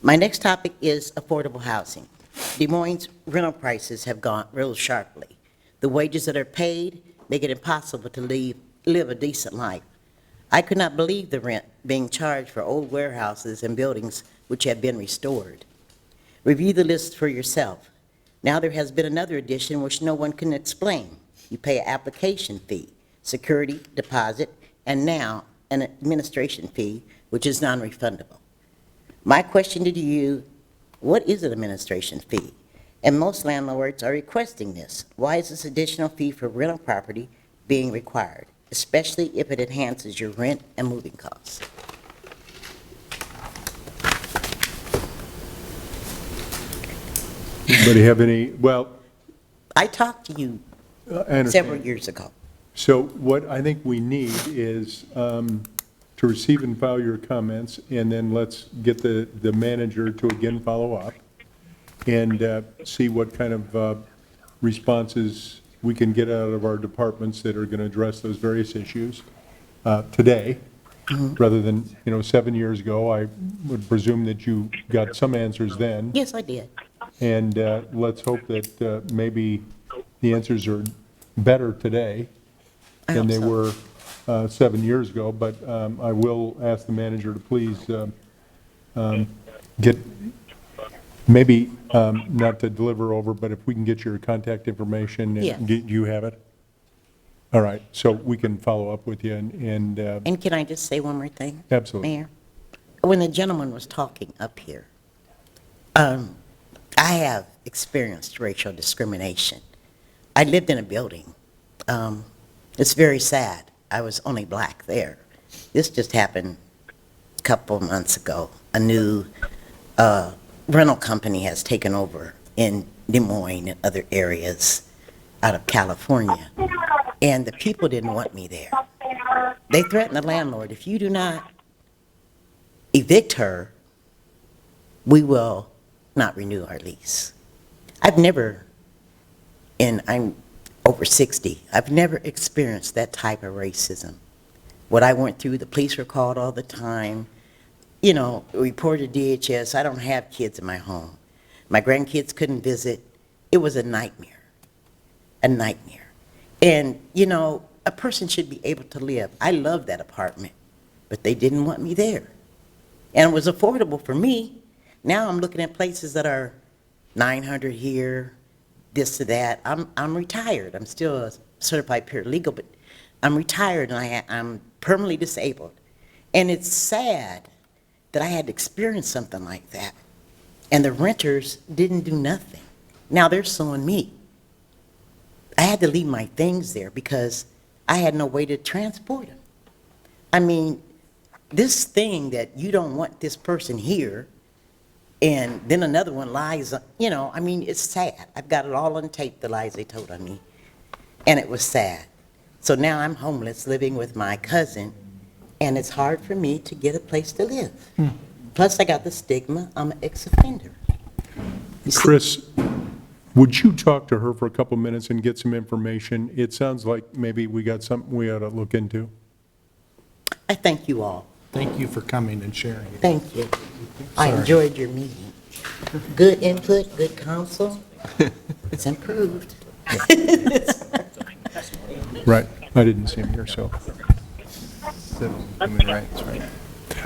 My next topic is affordable housing. Des Moines rental prices have gone real sharply. The wages that are paid make it impossible to live a decent life. I could not believe the rent being charged for old warehouses and buildings which have been restored. Review the list for yourself. Now there has been another addition which no one can explain. You pay an application fee, security deposit, and now an administration fee, which is non-refundable. My question to you, what is an administration fee? And most landlords are requesting this. Why is this additional fee for rental property being required, especially if it enhances your rent and moving costs? Anybody have any, well, I talked to you I understand. several years ago. So what I think we need is to receive and file your comments, and then let's get the manager to again follow up and see what kind of responses we can get out of our departments that are going to address those various issues today, rather than, 7 years ago. I would presume that you got some answers then. Yes, I did. And let's hope that maybe the answers are better today than they were 7 years ago. But I will ask the manager to please get, maybe not to deliver over, but if we can get your contact information. Yes. Do you have it? All right, so we can follow up with you and. And can I just say one more thing? Absolutely. Mayor? When the gentleman was talking up here, I have experienced racial discrimination. I lived in a building. It's very sad. I was only black there. This just happened a couple of months ago. a new rental company has taken over in Des Moines and other areas out of California. And the people didn't want me there. They threatened the landlord, if you do not evict her, we will not renew our lease. I've never, and I'm over 60, I've never experienced that type of racism. What I went through, the police were called all the time, you know, reported DHS. I don't have kids in my home. My grandkids couldn't visit. It was a nightmare, a nightmare. And, you know, a person should be able to live. I love that apartment, but they didn't want me there. And it was affordable for me. Now I'm looking at places that are 900 here, this to that. I'm retired. I'm still a certified paralegal, but I'm retired and I'm permanently disabled. And it's sad that I had to experience something like that. And the renters didn't do nothing. Now they're suing me. I had to leave my things there because I had no way to transport them. I mean, this thing that you don't want this person here, and then another one lies, you know, I mean, it's sad. I've got it all on tape, the lies they told on me, and it was sad. So now I'm homeless, living with my cousin, and it's hard for me to get a place to live. Plus, I got the stigma, I'm an ex-offender. Chris, would you talk to her for a couple minutes and get some information? It sounds like maybe we got something we ought to look into. I thank you all. Thank you for coming and sharing. Thank you. I Sorry. enjoyed your meeting. Good input, good counsel. It's improved. Right, I didn't see him here, so. Civil human rights, right?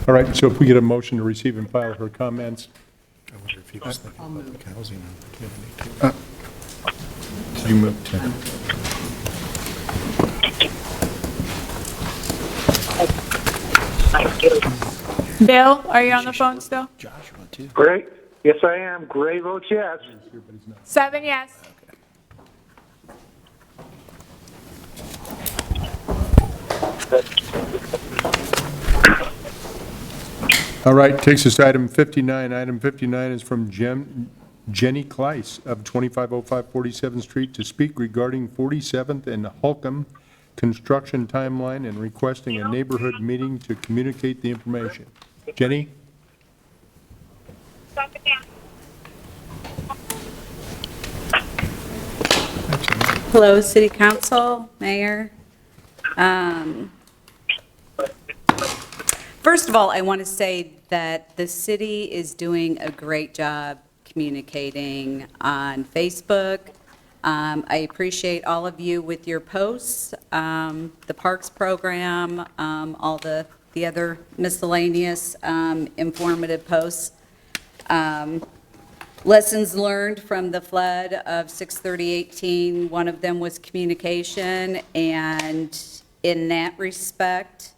All right, so if we get a motion to receive and file her comments. I wonder if he was thinking about the housing opportunity too. You moved to. Bill, are you on the phone still? Great. Yes, I am. Gray votes yes. 7 yes. All right, takes us to item 59. Item 59 is from Jenny Kleiss of 2505 47th Street to speak regarding 47th and Holcomb construction timeline and requesting a neighborhood meeting to communicate the information. Jenny? Hello, City Council, Mayor. First of all, I want to say that the city is doing a great job communicating on Facebook. I appreciate all of you with your posts, the Parks program, all the other miscellaneous informative posts. Lessons learned from the flood of 6/30/18, one of them was communication, and in that respect,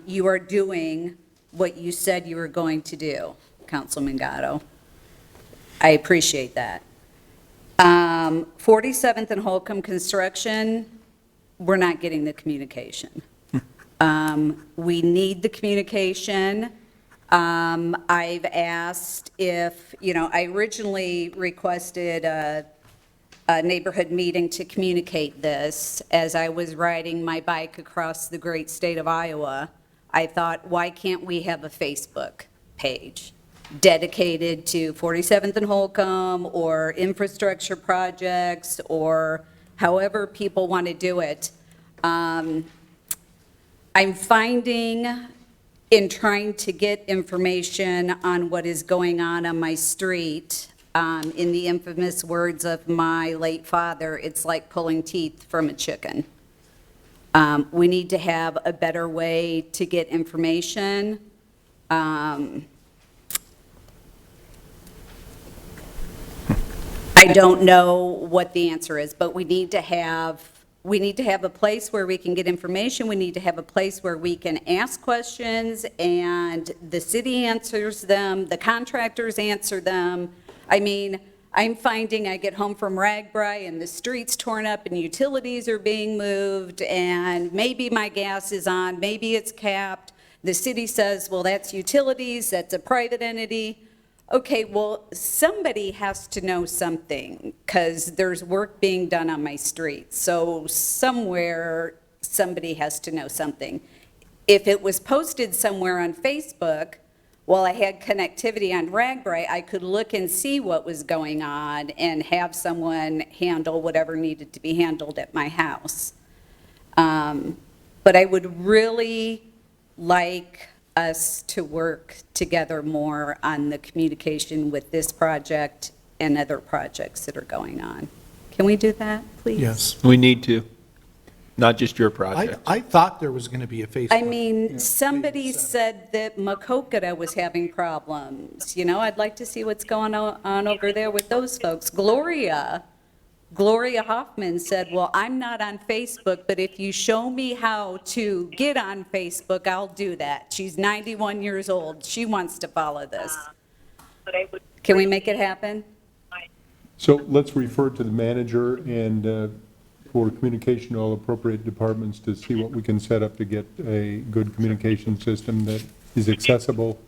you are doing what you said you were going to do, Councilman Gatto. I appreciate that. 47th and Holcomb construction, we're not getting the communication. We need the communication. I've asked if, you know, I originally requested a neighborhood meeting to communicate this. As I was riding my bike across the great state of Iowa, I thought, why can't we have a Facebook page dedicated to 47th and Holcomb or infrastructure projects or however people want to do it? I'm finding in trying to get information on what is going on my street, in the infamous words of my late father, it's like pulling teeth from a chicken. We need to have a better way to get information. I don't know what the answer is, but we need to have a place where we can get information. We need to have a place where we can ask questions and the city answers them, the contractors answer them. I mean, I'm finding I get home from Ragbri and the street's torn up and utilities are being moved and maybe my gas is on, maybe it's capped. The city says, well, that's utilities, that's a private entity. Okay, well, somebody has to know something, because there's work being done on my street. So somewhere, somebody has to know something. If it was posted somewhere on Facebook, while I had connectivity on Ragbri, I could look and see what was going on and have someone handle whatever needed to be handled at my house. But I would really like us to work together more on the communication with this project and other projects that are going on. Can we do that, please? Yes. We need to, not just your project. I thought there was going to be a Facebook. I mean, somebody said that Macokota was having problems. You know, I'd like to see what's going on over there with those folks. Gloria Hoffman said, well, I'm not on Facebook, but if you show me how to get on Facebook, I'll do that. She's 91 years old. She wants to follow this. Can we make it happen? So let's refer to the manager and for communication to all appropriate departments to see what we can set up to get a good communication system that is accessible.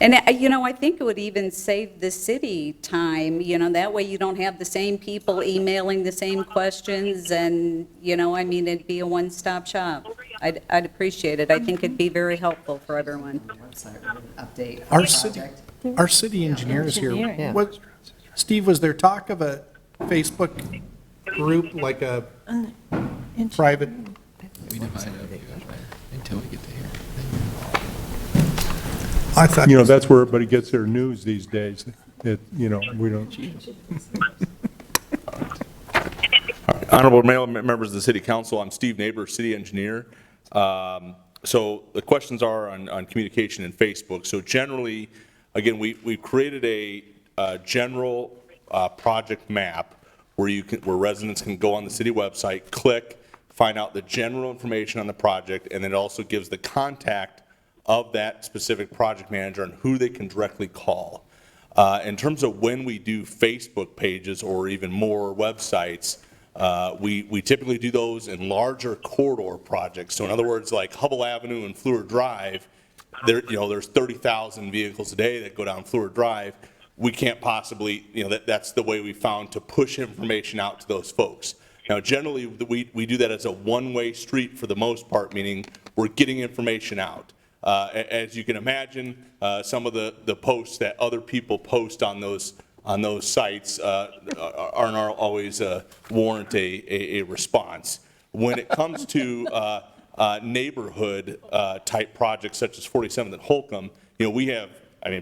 And, you know, I think it would even save the city time, you know, that way you don't have the same people emailing the same questions and, you know, I mean, it'd be a one-stop shop. I'd appreciate it. I think it'd be very helpful for everyone. Update. Our city engineer is here. Yeah. What, Steve, was there talk of a Facebook group, like a private? Until we get to here. I thought. You know, that's where everybody gets their news these days. You know, we don't. Honorable members of the City Council, I'm Steve Neighbor, City Engineer. So the questions are on communication and Facebook. So generally, again, we've created a general project map where residents can go on the city website, click, find out the general information on the project, and then it also gives the contact of that specific project manager and who they can directly call. In terms of when we do Facebook pages or even more websites, we typically do those in larger corridor projects. So in other words, like Hubble Avenue and Fleur Drive, there's 30,000 vehicles a day that go down Fleur Drive. We can't possibly, that's the way we found to push information out to those folks. Now, generally, we do that as a one-way street for the most part, meaning we're getting information out. As you can imagine, some of the posts that other people post on those sites aren't always warrant a response. When it comes to neighborhood type projects such as 47th and Holcomb, we have,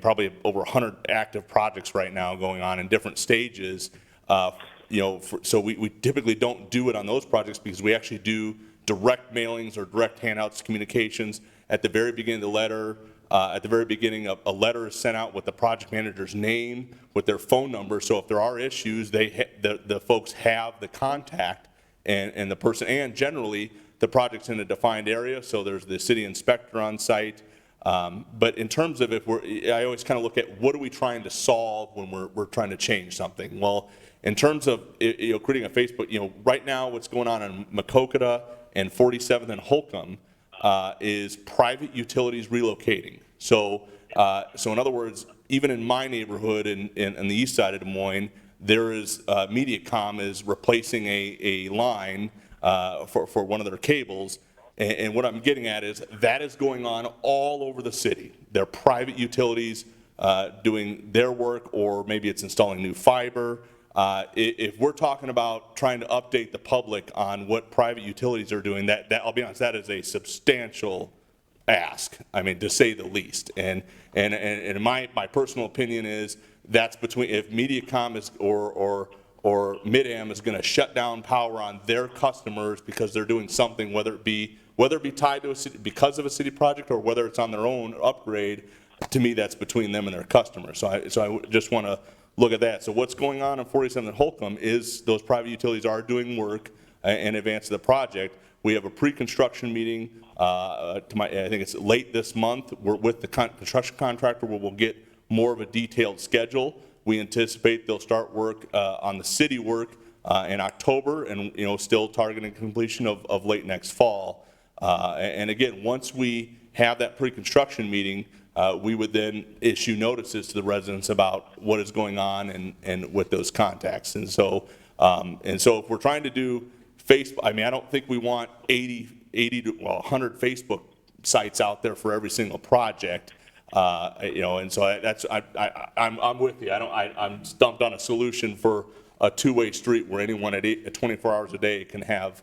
probably over 100 active projects right now going on in different stages. So we typically don't do it on those projects because we actually do direct mailings or direct handouts, communications. At the very beginning of the letter, at the very beginning, a letter is sent out with the project manager's name, with their phone number. So if there are issues, the folks have the contact and the person, and generally the project's in a defined area, so there's the city inspector on site. But in terms of I always kind of look at what are we trying to solve when we're trying to change something. Well, in terms of creating a Facebook, right now what's going on in Macokota and 47th and Holcomb is private utilities relocating. So in other words, even in my neighborhood in the east side of Des Moines, there is Mediacom is replacing a line for one of their cables. And what I'm getting at is that is going on all over the city. They're private utilities doing their work, or maybe it's installing new fiber. If we're talking about trying to update the public on what private utilities are doing, that I'll be honest, that is a substantial ask. To say the least. And my personal opinion is that's between, if Mediacom is or Mid-Am is going to shut down power on their customers because they're doing something, whether it be tied to a city because of a city project or whether it's on their own upgrade, to me that's between them and their customers. So I just want to look at that. So what's going on in 47th and Holcomb is those private utilities are doing work in advance of the project. We have a pre-construction meeting, I think it's late this month. We're with the construction contractor where we'll get more of a detailed schedule. We anticipate they'll start work on the city work in October and still targeting completion of late next fall. And again, once we have that pre-construction meeting, we would then issue notices to the residents about what is going on and with those contacts. And so if we're trying to do Facebook, I mean, I don't think we want 80 to 100 Facebook sites out there for every single project. And so I'm with you. I'm stumped on a solution for a two-way street where anyone at 24 hours a day can have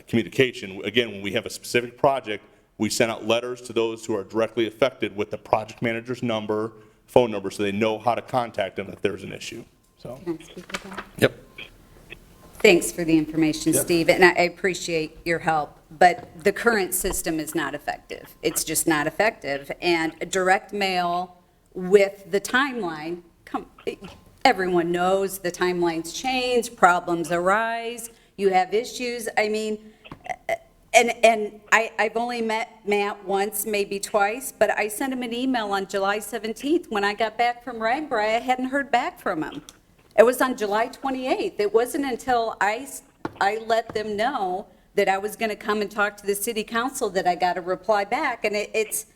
communication. Again, when we have a specific project, we send out letters to those who are directly affected with the project manager's phone number, so they know how to contact them if there's an issue. So. Can I speak with that? Yep. Thanks for the information, Yep. Steve, and I appreciate your help, but the current system is not effective. It's just not effective, and direct mail with the timeline, everyone knows the timelines change, problems arise, you have issues. I mean, and I've only met Matt once, maybe twice, but I sent him an email on July 17th. When I got back from Ragbri, I hadn't heard back from him. It was on July 28th. It wasn't until I let them know that I was going to come and talk to the city council that I got a reply back, and it's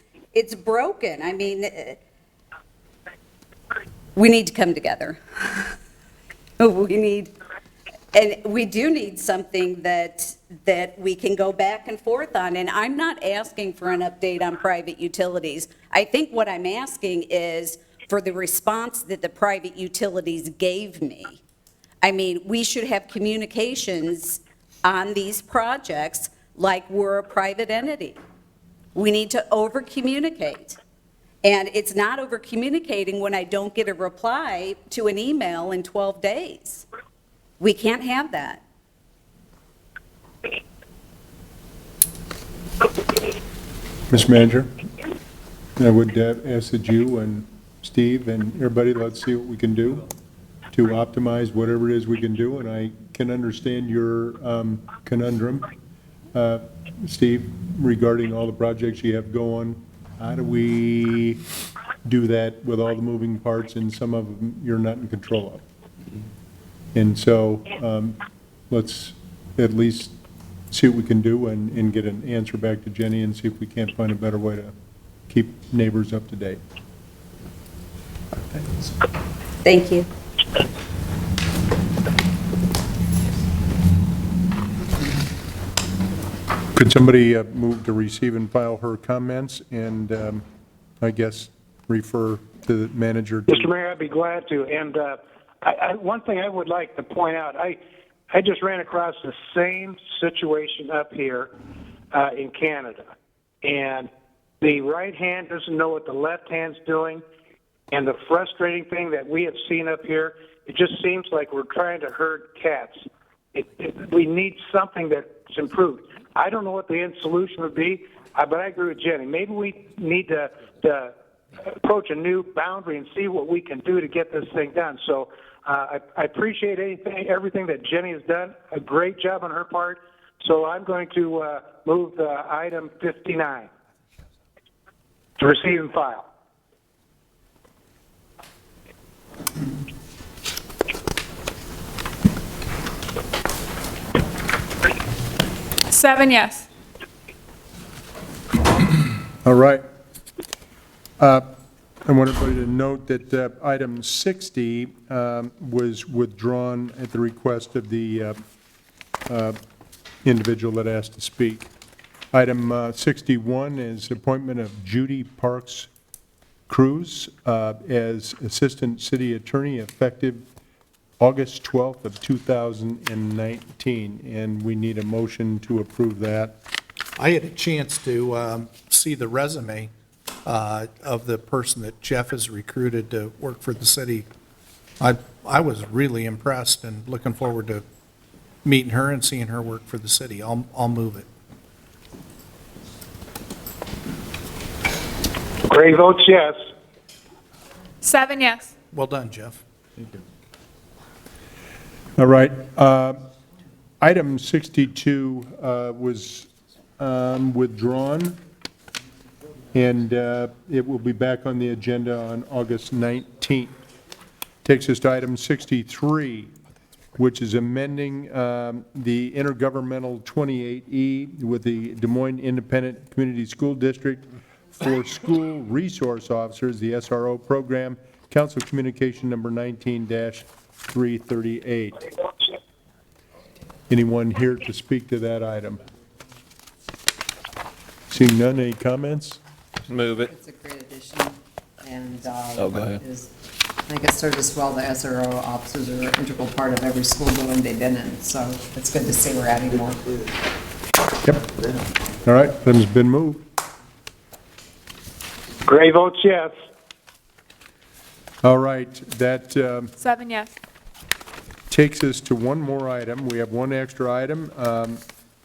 broken. I mean, we need to come together. We do need something that we can go back and forth on. And I'm not asking for an update on private utilities. I think what I'm asking is for the response that the private utilities gave me. I mean, we should have communications on these projects like we're a private entity. We need to over-communicate. And it's not over-communicating when I don't get a reply to an email in 12 days. We can't have that. Mr. Manager, I would ask that you and Steve and everybody, let's see what we can do to optimize whatever it is we can do, and I can understand your conundrum, Steve, regarding all the projects you have going. How do we do that with all the moving parts, and some of them you're not in control of? And so let's at least see what we can do and get an answer back to Jenny and see if we can't find a better way to keep neighbors up to date. Thank you. Could somebody move to receive and file her comments and I guess refer to the manager? Mr. Mayor, I'd be glad to. And one thing I would like to point out, I just ran across the same situation up here in Canada. And the right hand doesn't know what the left hand's doing. And the frustrating thing that we have seen up here, it just seems like we're trying to herd cats. We need something that's improved. I don't know what the end solution would be, but I agree with Jenny. Maybe we need to approach a new boundary and see what we can do to get this thing done. So I appreciate everything that Jenny has done. A great job on her part. So I'm going to move item 59 to receive and file. Seven yes. All right. I want everybody to note that item 60 was withdrawn at the request of the individual that asked to speak. Item 61 is appointment of Judy Parks Cruz as Assistant City Attorney effective August 12th of 2019, and we need a motion to approve that. I had a chance to see the resume of the person that Jeff has recruited to work for the city. I was really impressed and looking forward to meeting her and seeing her work for the city. I'll move it. Gray votes yes. Seven yes. Well done, Jeff. Thank you. All right. Item 62 was withdrawn, and it will be back on the agenda on August 19th. Takes us to item 63, which is amending the intergovernmental 28E with the Des Moines Independent Community School District for School Resource Officers, the SRO program, Council Communication number 19-338. Anyone here to speak to that item? Seeing none, any comments? Move it. It's a great addition, and Oh, go ahead. I think it serves us well. The SRO officers are an integral part of every school building they've been in, so it's good to see we're adding more. Yep. All right, item's been moved. Gray votes yes. All right, that 7 yes. takes us to one more item. We have one extra item.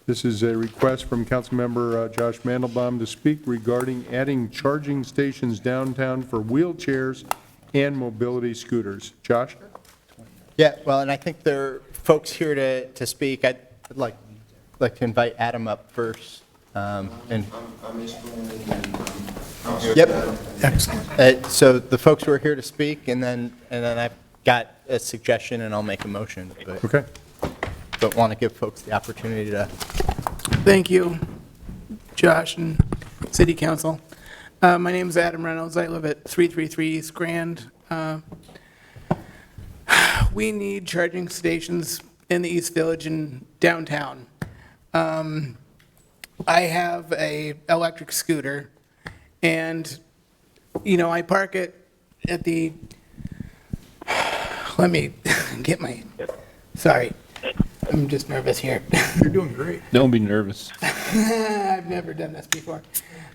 This is a request from Councilmember Josh Mandelbaum to speak regarding adding charging stations downtown for wheelchairs and mobility scooters. Josh? Yeah, well, and I think there are folks here to speak. I'd like to invite Adam up first. And Yep. Excellent. So the folks who are here to speak, and then I've got a suggestion, and I'll make a motion. Okay. But want to give folks the opportunity to. Thank you, Josh and City Council. My name is Adam Reynolds. I live at 333 East Grand. We need charging stations in the East Village and downtown. I have a electric scooter, and, you know, I park it at the, let me get my, sorry, I'm just nervous here. You're doing great. Don't be nervous. I've never done this before.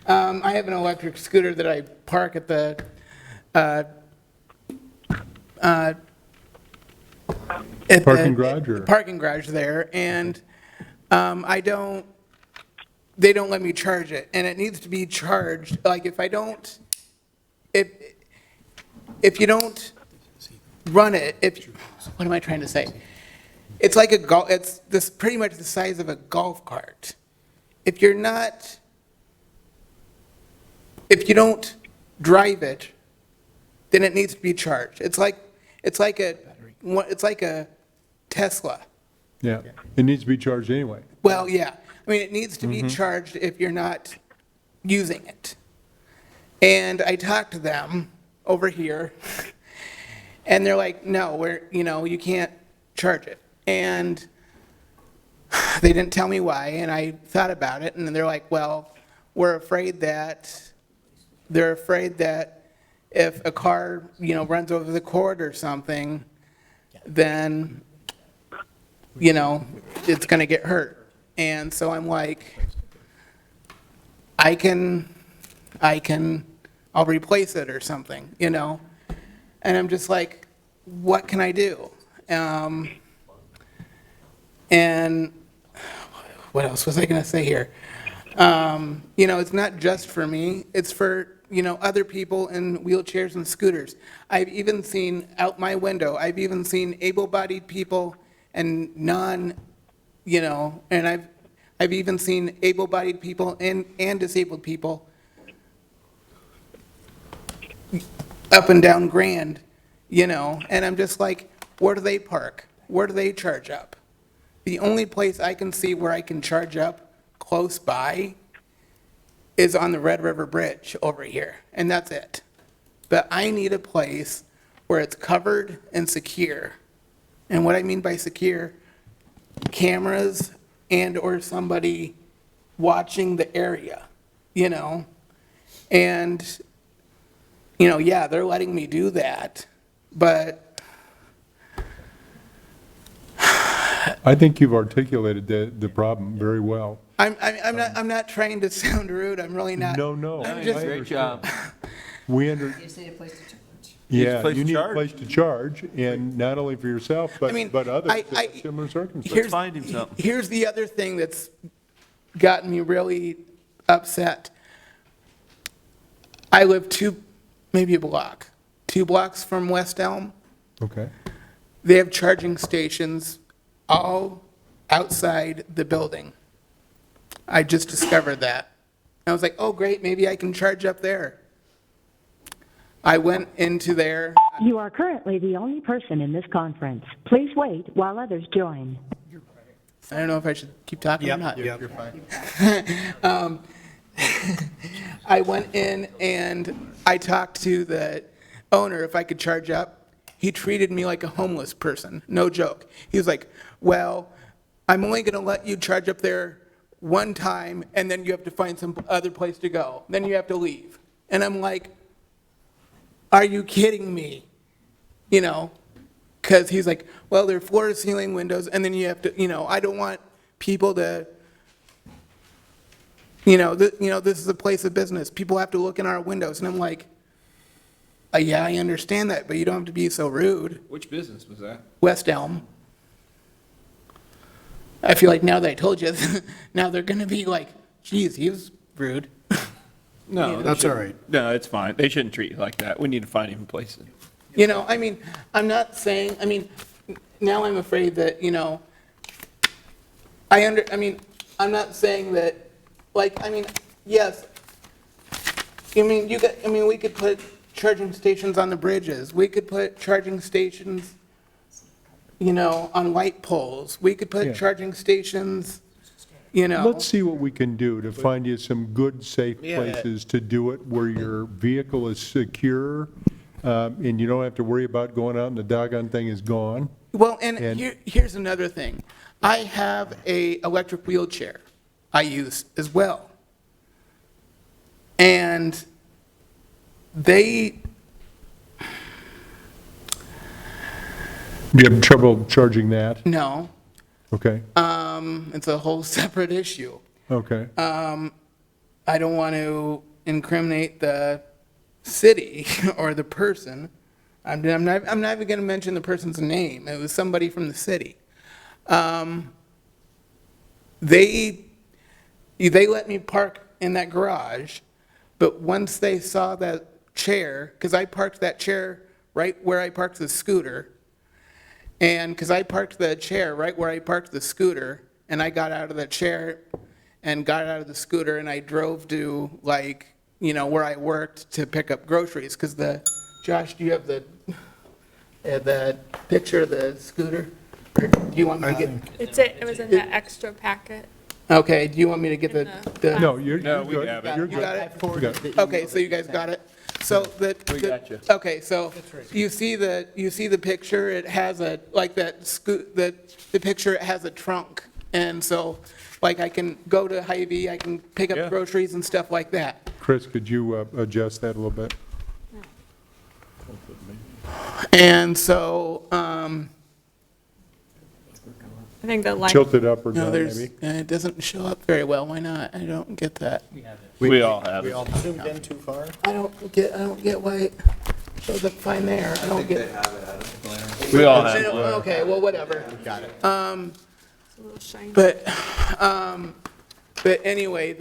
I have an electric scooter that I park at the Parking garage or? parking garage there, and they don't let me charge it, and it needs to be charged. Like if you don't run it, what am I trying to say? It's like it's this pretty much the size of a golf cart. If you don't drive it, then it needs to be charged. It's like a Tesla. Yeah, it needs to be charged anyway. Well, yeah. I mean, it needs to be charged if you're not using it. And I talked to them over here, and they're like, no, you can't charge it. And they didn't tell me why, and I thought about it, and they're like, well, they're afraid that if a car, runs over the cord or something, then, it's going to get hurt. And so I'm like, I'll replace it or something, And I'm just like, what can I do? And what else was I going to say here? It's not just for me, it's for, other people in wheelchairs and scooters. I've even seen out my window, I've even seen able-bodied people and and I've even seen able-bodied people and disabled people up and down Grand, and I'm just like, where do they park? Where do they charge up? The only place I can see where I can charge up close by is on the Red River Bridge over here, and that's it. But I need a place where it's covered and secure. And what I mean by secure, cameras and/or somebody watching the area, And, yeah, they're letting me do that, but I think you've articulated the problem very well. I'm not trying to sound rude, I'm really not. No. I'm just- Great job. We You just need a place to charge. Yeah, place you to need a charge. place to charge, and not only for yourself, but others in similar circumstances. Find him something. Here's the other thing that's gotten me really upset. I live maybe a block, 2 blocks from West Elm. Okay. They have charging stations all outside the building. I just discovered that. I was like, oh, great, maybe I can charge up there. I went into there. You are currently the only person in this conference. Please wait while others join. I don't know if I should keep talking or not. You're fine. I went in and I talked to the owner if I could charge up. He treated me like a homeless person, no joke. He was like, well, I'm only going to let you charge up there one time, and then you have to find some other place to go. Then you have to leave. And I'm like, are you kidding me? You know, because he's like, well, they're floor-to-ceiling windows, and then you have to, I don't want people to, this is a place of business. People have to look in our windows. And I'm like, yeah, I understand that, but you don't have to be so rude. Which business was that? West Elm. I feel like now that I told you, now they're going to be like, geez, he was rude. No, That's all right. No, it's fine. They shouldn't treat you like that. We need to find him a place. I'm not saying, now I'm afraid that, I'm not saying that, yes, we could put charging stations on the bridges. We could put charging stations, on light poles. We could put Yeah. charging stations, Let's see what we can do to find you some good, safe Yeah. places to do it where your vehicle is secure, and you don't have to worry about going out and the doggone thing is gone. Well, and And- here's another thing. I have a electric wheelchair I use as well. And they, Do you have trouble charging that? no, Okay, it's a whole separate issue. okay. I don't want to incriminate the city or the person. I'm not even going to mention the person's name. It was somebody from the city. They let me park in that garage, but once they saw that chair, because I parked that chair right where I parked the scooter, and because I parked the chair right where I parked the scooter, and I got out of the chair and got out of the scooter, and I drove to, where I worked to pick up groceries, because Josh, do you have the picture of the scooter? Or do you want me to get, It was in that extra packet. okay, do you want me to get the? No, No, you're we good. have it. You're You good. got it? We got it. Okay, so you guys got it? So We got you. okay, so you see the picture, it has a, the picture, it has a trunk. And so, I can go to Hy-Vee, I can pick Yeah. up groceries and stuff like that. Chris, could you adjust that a little bit? And so, I think the light. Tilt it up or no, down, there's, maybe? it doesn't show up very well, why not? I don't get that. We all have We it. all zoomed in too far? I don't get why it shows up fine there. I don't get. We all I have don't- it. Okay, well, whatever. Got it. It's a little shiny. But anyway,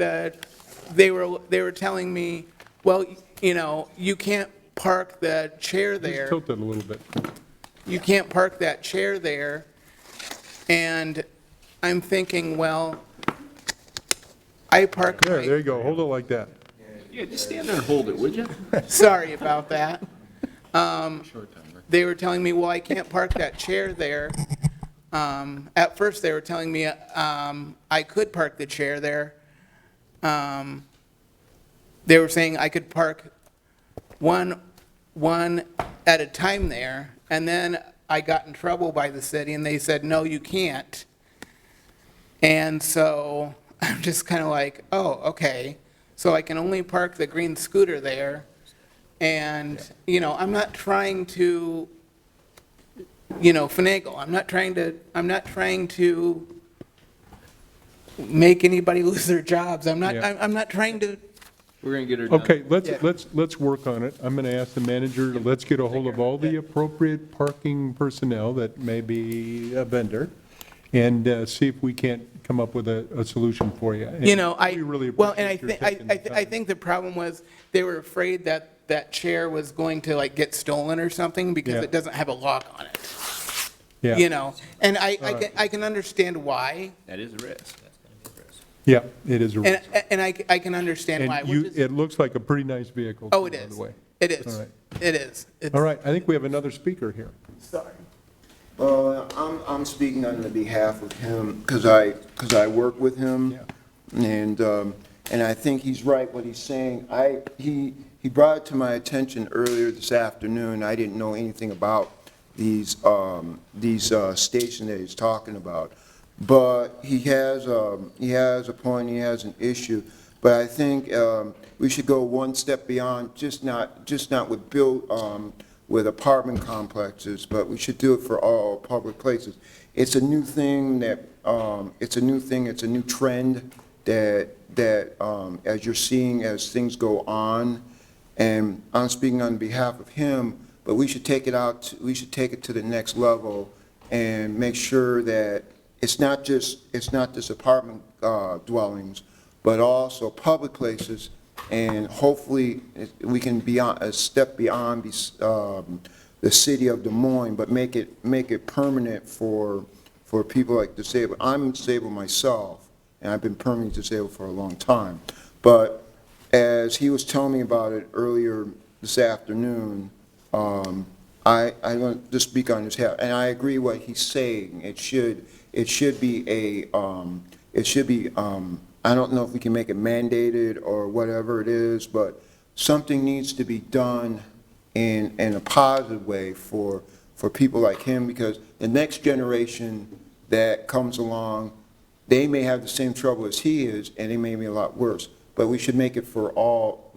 they were telling me, well, you can't park the chair Just there. tilt it a little bit. You can't park that chair there. And I'm thinking, well, I park There you go, hold it like that. Yeah, just stand there and hold it, would you? Sorry about that. They were telling me, well, I can't park that chair there. At first, they were telling me I could park the chair there. They were saying I could park one at a time there, and then I got in trouble by the city, and they said, no, you can't. And so I'm just kind of like, oh, okay. So I can only park the green scooter there. And, I'm not trying to, finagle. I'm not trying to make anybody lose their jobs. I'm not trying to. We're going to get her done. Okay, let's work on it. I'm going to ask the manager, let's get a hold of all the appropriate parking personnel that may be a vendor, and see if we can't come up with a solution for you. And we really appreciate your taking the I time. think the problem was they were afraid that chair was going to get stolen or something because Yeah. it doesn't have a lock on it. Yeah. And I can understand why, That is a risk. Yeah, it is a risk. and I can understand why. And which is- it looks like a pretty nice vehicle. Oh, too, it by the is. way. It is. All right. It is. It's- All right, I think we have another speaker here. Sorry. I'm speaking on the behalf of him because I work with him, and I think he's right what he's saying. He brought it to my attention earlier this afternoon. I didn't know anything about these stations that he's talking about, but he has a point. He has an issue, but I think we should go one step beyond, just not with apartment complexes, but we should do it for all public places. It's a new thing it's a new trend that as you're seeing as things go on, and I'm speaking on behalf of him, but we should take it to the next level and make sure that it's not just apartment dwellings, but also public places. And hopefully, we can be a step beyond the city of Des Moines, but make it permanent for people like disabled. I'm disabled myself, and I've been permanently disabled for a long time. But as he was telling me about it earlier this afternoon, I want to speak on his behalf, and I agree what he's saying. It should be I don't know if we can make it mandated or whatever it is, but something needs to be done in a positive way for people like him, because the next generation that comes along, they may have the same trouble as he is, and it may be a lot worse. But we should make it for all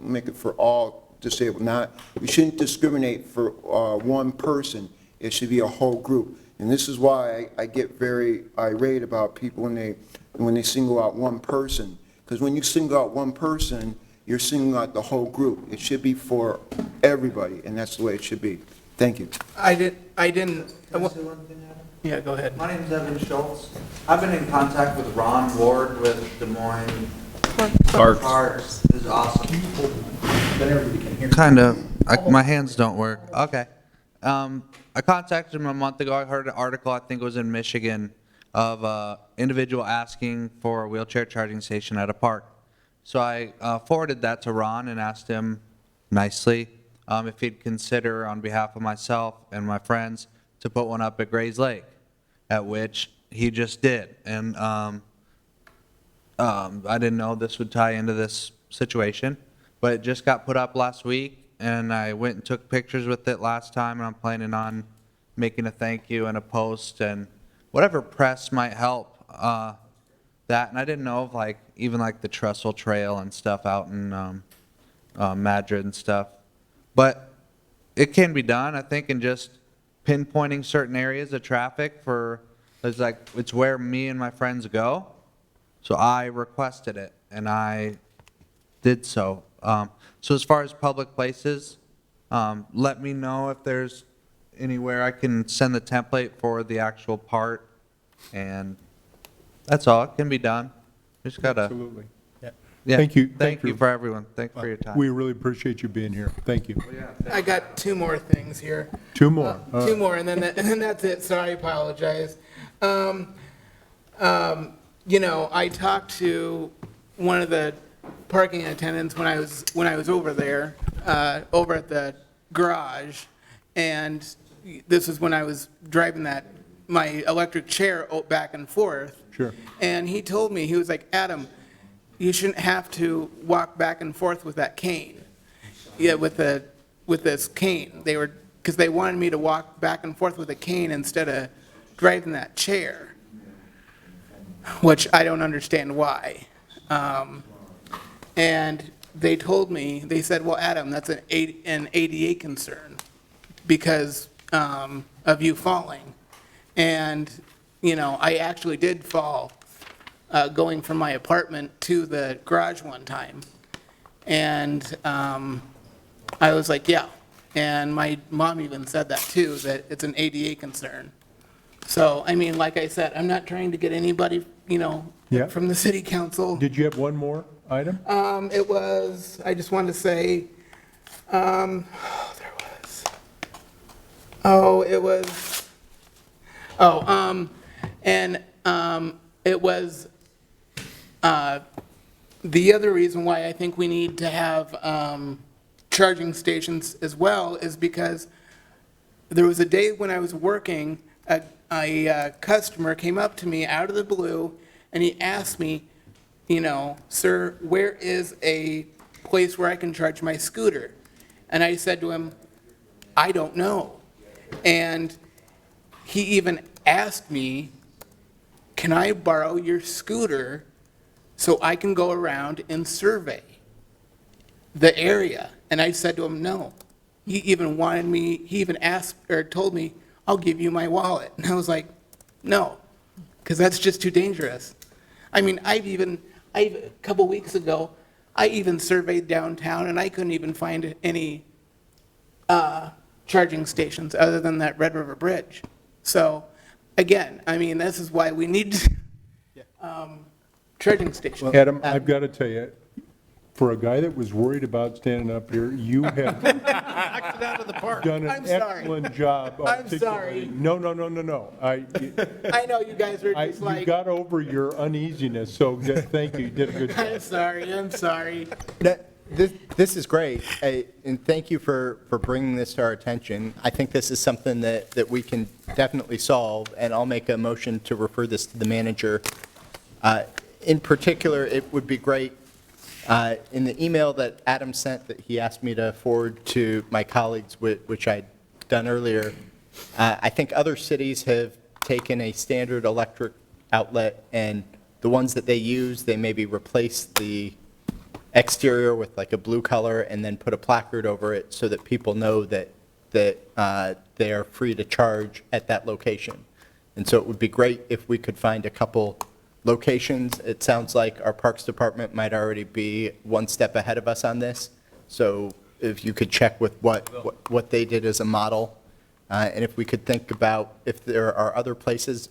disabled. We shouldn't discriminate for one person. It should be a whole group. And this is why I get very irate about people when they single out one person. Because when you single out one person, you're singling out the whole group. It should be for everybody, and that's the way it should be. Thank you. I didn't. Can I say one thing, Adam? Yeah, go ahead. My name's Evan Schultz. I've been in contact with Ron Ward with Des Moines Parks. Is awesome. Kind of. My hands don't work. Okay. I contacted him a month ago. I heard an article, I think it was in Michigan, of an individual asking for a wheelchair charging station at a park. So I forwarded that to Ron and asked him nicely if he'd consider, on behalf of myself and my friends, to put one up at Grays Lake, at which he just did. And I didn't know this would tie into this situation, but it just got put up last week, and I went and took pictures with it last time, and I'm planning on making a thank you and a post and whatever press might help that. And I didn't know of even the trestle trail and stuff out in Madrid and stuff. But it can be done, I think, in just pinpointing certain areas of traffic it's where me and my friends go. So I requested it, and I did so. So as far as public places, let me know if there's anywhere I can send the template for the actual part, and that's all. It can be done. Just gotta. Absolutely. Yeah. Thank you. Thank you for everyone. Thanks for your time. We really appreciate you being here. Thank you. I got two more things here. Two more. Two more, and then that's it. So I apologize. I talked to one of the parking attendants when I was over there, over at the garage, and this is when I was driving my electric chair back and forth. Sure. And he told me, he was like, Adam, you shouldn't have to walk back and forth with that cane. Yeah, with this cane. Because they wanted me to walk back and forth with a cane instead of driving that chair, which I don't understand why. And they told me, they said, well, Adam, that's an ADA concern because of you falling. And, I actually did fall going from my apartment to the garage one time. And I was like, yeah. And my mom even said that too, that it's an ADA concern. So, like I said, I'm not trying to get anybody, Yeah. from the city council. Did you have one more item? It was, I just wanted to say, it was, the other reason why I think we need to have charging stations as well is because there was a day when I was working, a customer came up to me out of the blue, and he asked me, you know, "Sir, where is a place where I can charge my scooter?" And I said to him, "I don't know." And he even asked me, "Can I borrow your scooter so I can go around and survey the area?" And I said to him, "No." He even asked, or told me, "I'll give you my wallet." And I was like, "No, because that's just too dangerous." I mean, a couple weeks ago, I even surveyed downtown, and I couldn't even find any charging stations other than that Red River Bridge. So, again, I mean, this is why we need charging stations. Adam, I've got to tell you, for a guy that was worried about standing up here, you have done an I'm sorry. excellent job. I'm sorry. No. I know you guys are just You like, got over your uneasiness, so thank you, you did a good job. I'm sorry. This is great, and thank you for bringing this to our attention. I think this is something that we can definitely solve, and I'll make a motion to refer this to the manager. In particular, it would be great, in the email that Adam sent that he asked me to forward to my colleagues, which I'd done earlier, I think other cities have taken a standard electric outlet, and the ones that they use, they maybe replace the exterior with like a blue color and then put a placard over it so that people know that they are free to charge at that location. And so it would be great if we could find a couple locations. It sounds like our Parks Department might already be one step ahead of us on this. So if you could check with what they did as a model, and if we could think about if there are other places,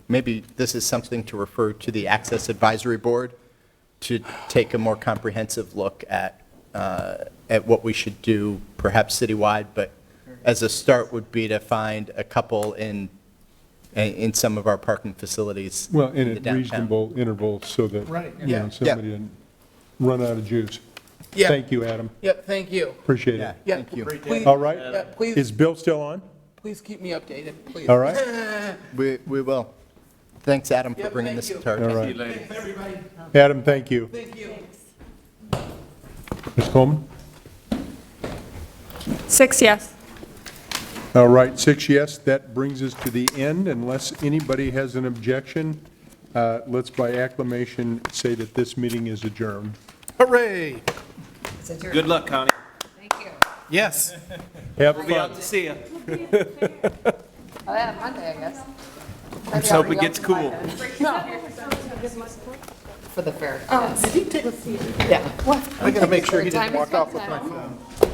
maybe this is something to refer to the Access Advisory Board to take a more comprehensive look at what we should do, perhaps citywide, but as a start would be to find a couple in some of our parking facilities. Well, in in the a downtown. reasonable interval so that, you know, somebody didn't run out of juice. Yeah. Thank you, Adam. Yep, thank you. Appreciate it. Yeah, Thank you. please- All right. yeah, please- Is Bill still on? Please keep me updated, please. All right. We will. Thanks, Adam, for Yep, bringing thank this you. to our All attention. right. Thanks, everybody. Adam, thank you. Thank you. Ms. Coleman? 6 yes. All right, 6 yes. That brings us to the end. Unless anybody has an objection, let's by acclamation say that this meeting is adjourned. Hooray! Good luck, Connie. Yes. Have We'll be out fun. to see you. Oh, yeah, Monday, I guess. Let's hope it gets cool. For the fair. Did he take? Yeah. I gotta make sure he Time didn't is walk off fun with my time. phone.